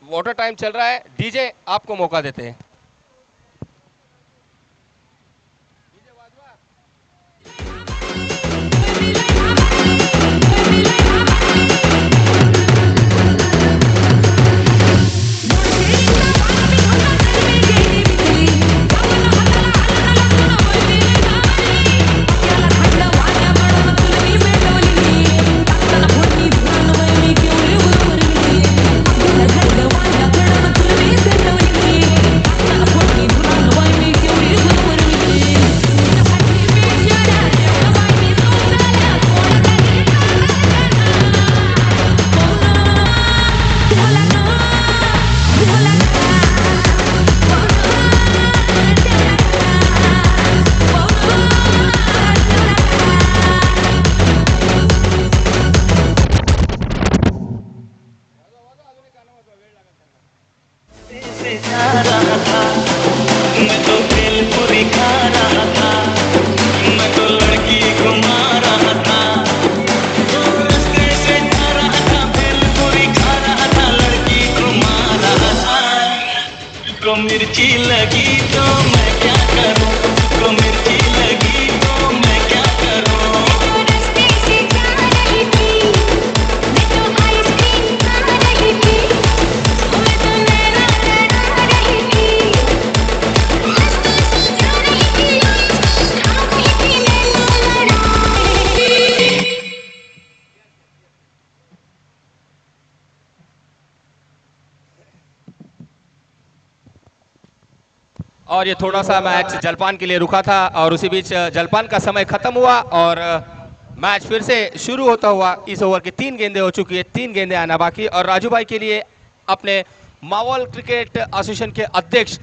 Speaker 1: वाटर टाइम चल रहा है। डीजे आपको मौका देते हैं।
Speaker 6: मिर्ची लगी तो मैं क्या करूं, को मिर्ची लगी तो मैं क्या करूं।
Speaker 7: रास्ते से जा रही थी, मैं तो आइसक्रीम खा रही थी, मैं तो नैना लड़ा रही थी। रास्ते से जा रही थी, खा रही थी नैना लड़ा।
Speaker 1: और ये थोड़ा सा मैच जलपान के लिए रुका था और उसी बीच जलपान का समय खत्म हुआ और मैच फिर से शुरू होता हुआ। इस ओवर की 3 गेंदें हो चुकी है, 3 गेंदें आना बाकी। और राजू भाई के लिए अपने मावल क्रिकेट एसोसिएशन के अध्यक्ष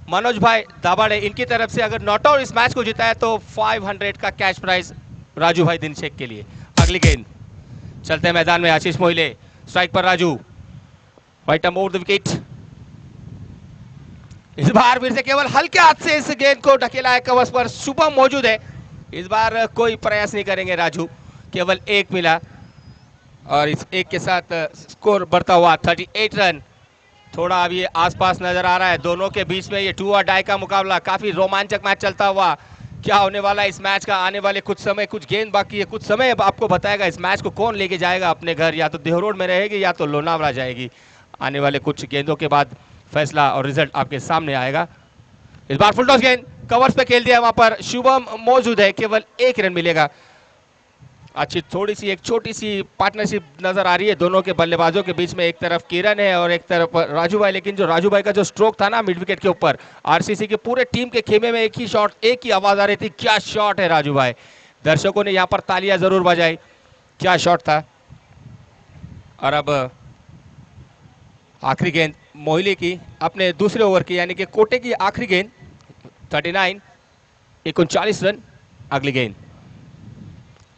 Speaker 1: मनोज भाई दाभाडे, इनकी तरफ से अगर नॉट आउट इस मैच को जीता है तो 500 का कैश प्राइज राजू भाई दिनशेख के लिए। अगली गेंद चलते हैं मैदान में, आशीष मोहिले स्ट्राइक पर, Raju right um over the wicket. इस बार फिर से केवल हल्के हाथ से इस गेंद को ढकेला है कवच पर, शुभम मौजूद है। इस बार कोई प्रयास नहीं करेंगे राजू, केवल 1 मिला और इस 1 के साथ स्कोर बढ़ता हुआ 38 रन। थोड़ा अभी आसपास नजर आ रहा है दोनों के बीच में, ये 2 और डाई का मुकाबला, काफी रोमांचक मैच चलता हुआ। क्या होने वाला है इस मैच का, आने वाले कुछ समय, कुछ गेंद बाकी है, कुछ समय आपको बताएगा इस मैच को कौन लेके जाएगा अपने घर, या तो देहरोड में रहेगी या तो लोनावला जाएगी। आने वाले कुछ गेंदों के बाद फैसला और रिजल्ट आपके सामने आएगा। इस बार फुल टॉस गेंद कवर्स पे खेल दिया, वहां पर शुभम मौजूद है, केवल 1 रन मिलेगा। अच्छी थोड़ी सी एक छोटी सी पार्टनरशिप नजर आ रही है दोनों के बल्लेबाजों के बीच में, एक तरफ किरण है और एक तरफ राजू भाई। लेकिन जो राजू भाई का जो स्ट्रोक था ना मिड विकेट के ऊपर, आरसीसी के पूरे टीम के खेमे में एक ही शॉट, एक ही आवाज आ रही थी, क्या शॉट है राजू भाई। दर्शकों ने यहाँ पर तालियां जरूर बजाई, क्या शॉट था। और अब आखिरी गेंद मोहिले की, अपने दूसरे ओवर की, यानी कि कोटे की आखिरी गेंद, 39 39 रन। अगली गेंद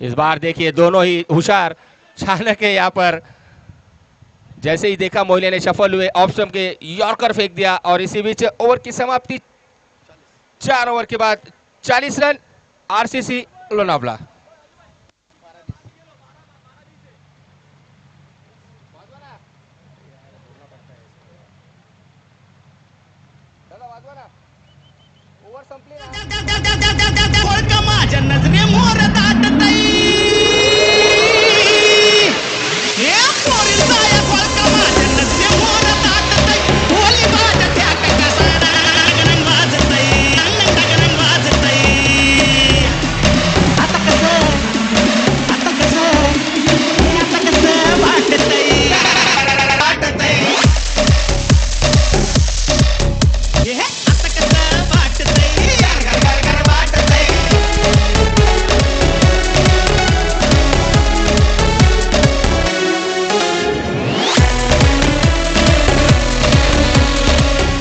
Speaker 1: इस बार देखिए दोनों ही होशियार, चाणक है यहाँ पर। जैसे ही देखा मोहिले ने सफल हुए, ऑफ स्टंप के यॉर्कर फेंक दिया और इसी बीच ओवर की समाप्ति 4 ओवर के बाद 40 रन, आरसीसी लोनावला।
Speaker 6: माझ्या नजरे मोर दाटतई, हे पोरी जाया कोळका माझ्या नजरे मोर दाटतई, होली माझ्या त्या कसा गणन वाजतई, गणन वाजतई। आता कसं वाटतई, हे आता कसं वाटतई।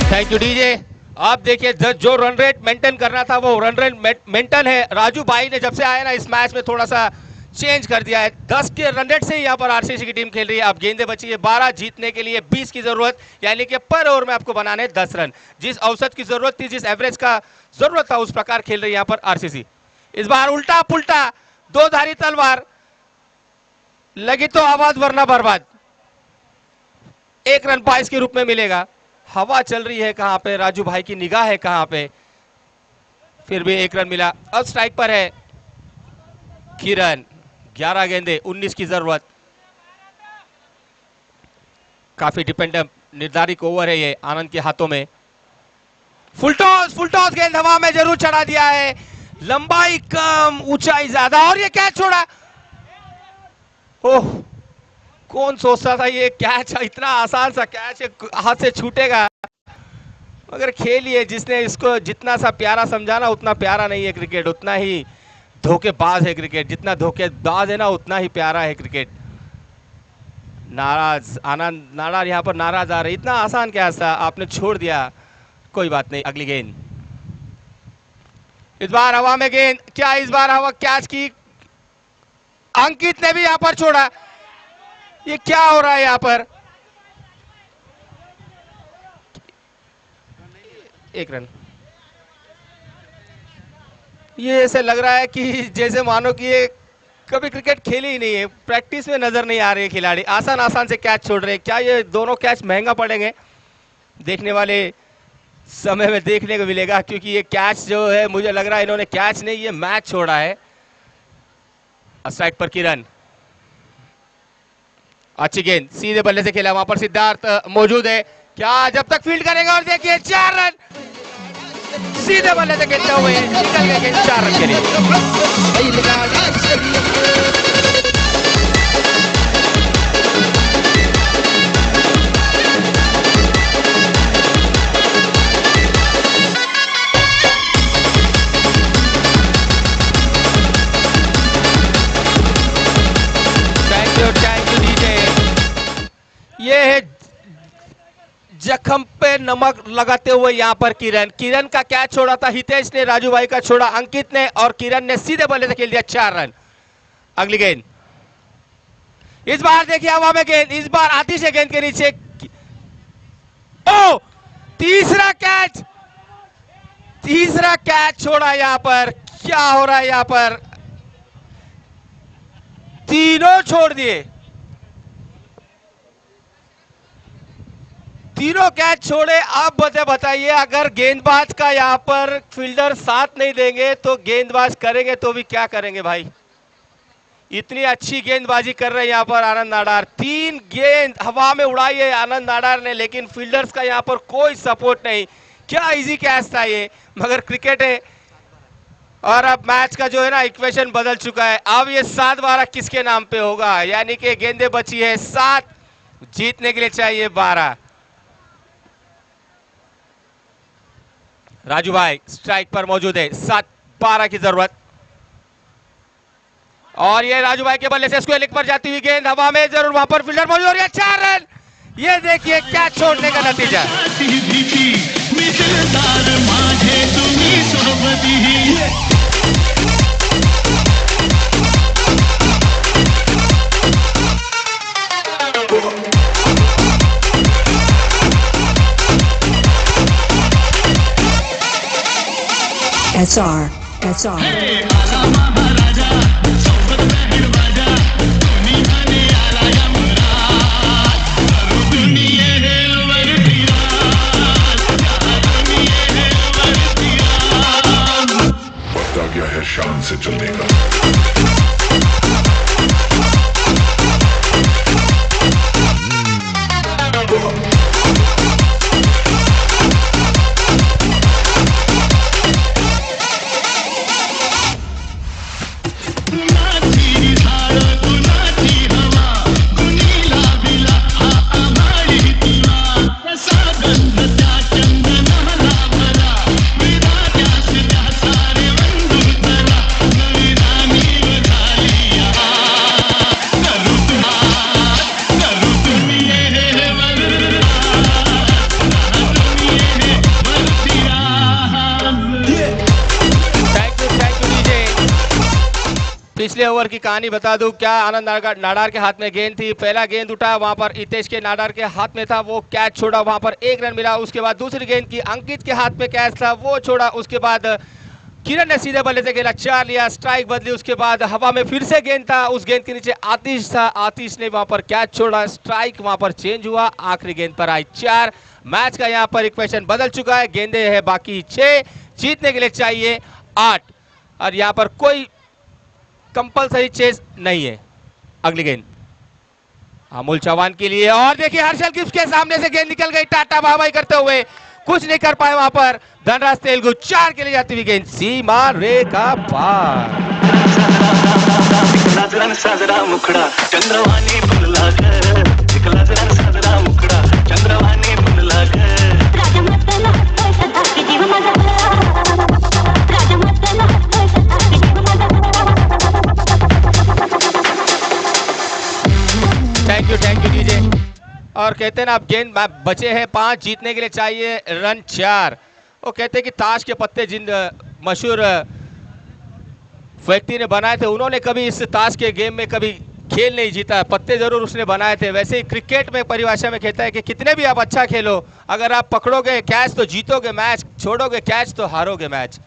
Speaker 1: Thank you DJ. आप देखिए जो रन रेट मेंटेन करना था वो रन रेट मेंटेन है। राजू भाई ने जब से आए ना इस मैच में थोड़ा सा चेंज कर दिया है। 10 के रन रेट से ही यहाँ पर आरसीसी की टीम खेल रही है। अब गेंदें बची है 12, जीतने के लिए 20 की जरूरत, यानी कि पर ओवर में आपको बनाने 10 रन। जिस औसत की जरूरत थी, जिस एवरेज का जरूरत था, उस प्रकार खेल रही है यहाँ पर आरसीसी। इस बार उल्टा पुल्टा 2 धारी तलवार, लगी तो आवाज वरना बर्बाद। 1 रन 22 के रूप में मिलेगा। हवा चल रही है कहां पे, राजू भाई की निगाह है कहां पे, फिर भी 1 रन मिला। अब स्ट्राइक पर है किरण, 11 गेंदे 19 की जरूरत। काफी डिपेंडेंट निर्धारित ओवर है ये आनंद के हाथों में। फुल टॉस गेंद हवा में जरूर चढ़ा दिया है, लंबाई कम ऊंचाई ज्यादा, और ये कैच छोड़ा। ओह, कौन सोचता था ये कैच, इतना आसान सा कैच हाथ से छूटेगा, मगर खेलिए जिसने इसको जितना सा प्यारा समझाना उतना प्यारा नहीं है क्रिकेट, उतना ही धोखेबाज है क्रिकेट। जितना धोखेबाज है ना उतना ही प्यारा है क्रिकेट। नाराज आनंद, नाराज यहाँ पर नाराज आ रहे, इतना आसान कैच था, आपने छोड़ दिया, कोई बात नहीं। अगली गेंद इस बार हवा में गेंद, क्या इस बार हवा कैच की, अंकित ने भी यहाँ पर छोड़ा। ये क्या हो रहा है यहाँ पर, 1 रन। ये ऐसे लग रहा है कि जैसे मानो कि ये कभी क्रिकेट खेली ही नहीं है, प्रैक्टिस में नजर नहीं आ रहे खिलाड़ी, आसान आसान से कैच छोड़ रहे हैं। क्या ये दोनों कैच महंगा पड़ेंगे, देखने वाले समय में देखने को मिलेगा, क्योंकि ये कैच जो है मुझे लग रहा है इन्होंने कैच नहीं, ये मैच छोड़ा है। स्ट्राइक पर किरण, अच्छी गेंद सीधे बल्ले से खेला, वहां पर सिद्धार्थ मौजूद है, क्या जब तक फील्ड करेगा, और देखिए 4 रन सीधे बल्ले से खेलते हुए निकल गए गेंद 4 रन के लिए। Thank you DJ. ये है जख्म पे नमक लगाते हुए यहाँ पर किरण का कैच छोड़ा था हितेश ने, राजू भाई का छोड़ा अंकित ने, और किरण ने सीधे बल्ले से खेल दिया 4 रन। अगली गेंद, इस बार देखिए हवा में गेंद, इस बार आतिश है गेंद के नीचे। ओ तीसरा कैच छोड़ा यहाँ पर, क्या हो रहा है यहाँ पर, तीनों छोड़ दिए, तीनों कैच छोड़े। अब बताइए अगर गेंदबाज का यहाँ पर फील्डर साथ नहीं देंगे तो गेंदबाज करेंगे तो भी क्या करेंगे भाई। इतनी अच्छी गेंदबाजी कर रहे हैं यहाँ पर आनंद नाडार, 3 गेंद हवा में उड़ाई है आनंद नाडार ने, लेकिन फील्डर्स का यहाँ पर कोई सपोर्ट नहीं। क्या इजी कैच था ये, मगर क्रिकेट है। और अब मैच का जो है ना इक्वेशन बदल चुका है, अब ये 7-12 किसके नाम पे होगा, यानी कि गेंदें बची है 7, जीतने के लिए चाहिए 12। राजू भाई स्ट्राइक पर मौजूद है, 7-12 की जरूरत, और ये राजू भाई के बल्ले से स्क्वायर लेग पर जाती हुई गेंद हवा में, जरूर वहां पर फील्डर मौजूद, और ये 4 रन। ये देखिए क्या छोड़ने का नतीजा।
Speaker 8: SR
Speaker 9: वक्त आ गया है शान से चलने का।
Speaker 1: पिछले ओवर की कहानी बता दूं क्या, आनंद नाडार के हाथ में गेंद थी, पहला गेंद उठा वहां पर हितेश के नाडार के हाथ में था, वो कैच छोड़ा, वहां पर 1 रन मिला। उसके बाद दूसरी गेंद की अंकित के हाथ में कैच था, वो छोड़ा। उसके बाद किरण ने सीधे बल्ले से खेला, 4 लिया, स्ट्राइक बदली। उसके बाद हवा में फिर से गेंद था, उस गेंद के नीचे आतिश था, आतिश ने वहां पर कैच छोड़ा, स्ट्राइक वहां पर चेंज हुआ, आखिरी गेंद पर आई 4। मैच का यहाँ पर इक्वेशन बदल चुका है, गेंदे है बाकी 6, जीतने के लिए चाहिए 8, और यहाँ पर कोई कंपलसरी चेज नहीं है। अगली गेंद अमूल चौहान के लिए, और देखिए हर्षल गिफ्ट के सामने से गेंद निकल गई, टाटा बाय बाय करते हुए कुछ नहीं कर पाए वहां पर धनराज तेलुगु। 4 के लिए जाती हुई गेंद सीमा रेखा पार।
Speaker 6: साजरा मुखड़ा चंद्रवाणी फुलला साजरा मुखड़ा चंद्रवाणी फुलला
Speaker 1: थैंक यू डीजे। और कहते हैं ना अब गेंद बचे हैं 5, जीतने के लिए चाहिए रन 4। वो कहते हैं कि ताश के पत्ते जिन मशहूर व्यक्ति ने बनाए थे, उन्होंने कभी इस ताश के गेम में कभी खेल नहीं जीता, पत्ते जरूर उसने बनाए थे। वैसे ही क्रिकेट में परिभाषा में कहता है कि कितने भी आप अच्छा खेलो, अगर आप पकड़ोगे कैच तो जीतोगे मैच, छोड़ोगे कैच तो हारोगे मैच।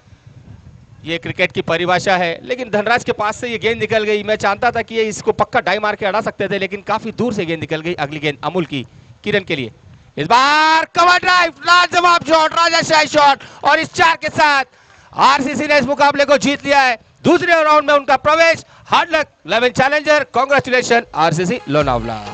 Speaker 1: ये क्रिकेट की परिभाषा है। लेकिन धनराज के पास से ये गेंद निकल गई, मैं जानता था कि ये इसको पक्का डाई मार के अड़ा सकते थे, लेकिन काफी दूर से गेंद निकल गई। अगली गेंद अमूल की किरण के लिए, इस बार कवर ड्राइव, लाजवाब शॉट, राजाशाही शॉट, और इस 4 के साथ आरसीसी ने इस मुकाबले को जीत लिया है। दूसरे राउंड में उनका प्रवेश। Hard luck 11 challenger, congratulation RCC Lonavala.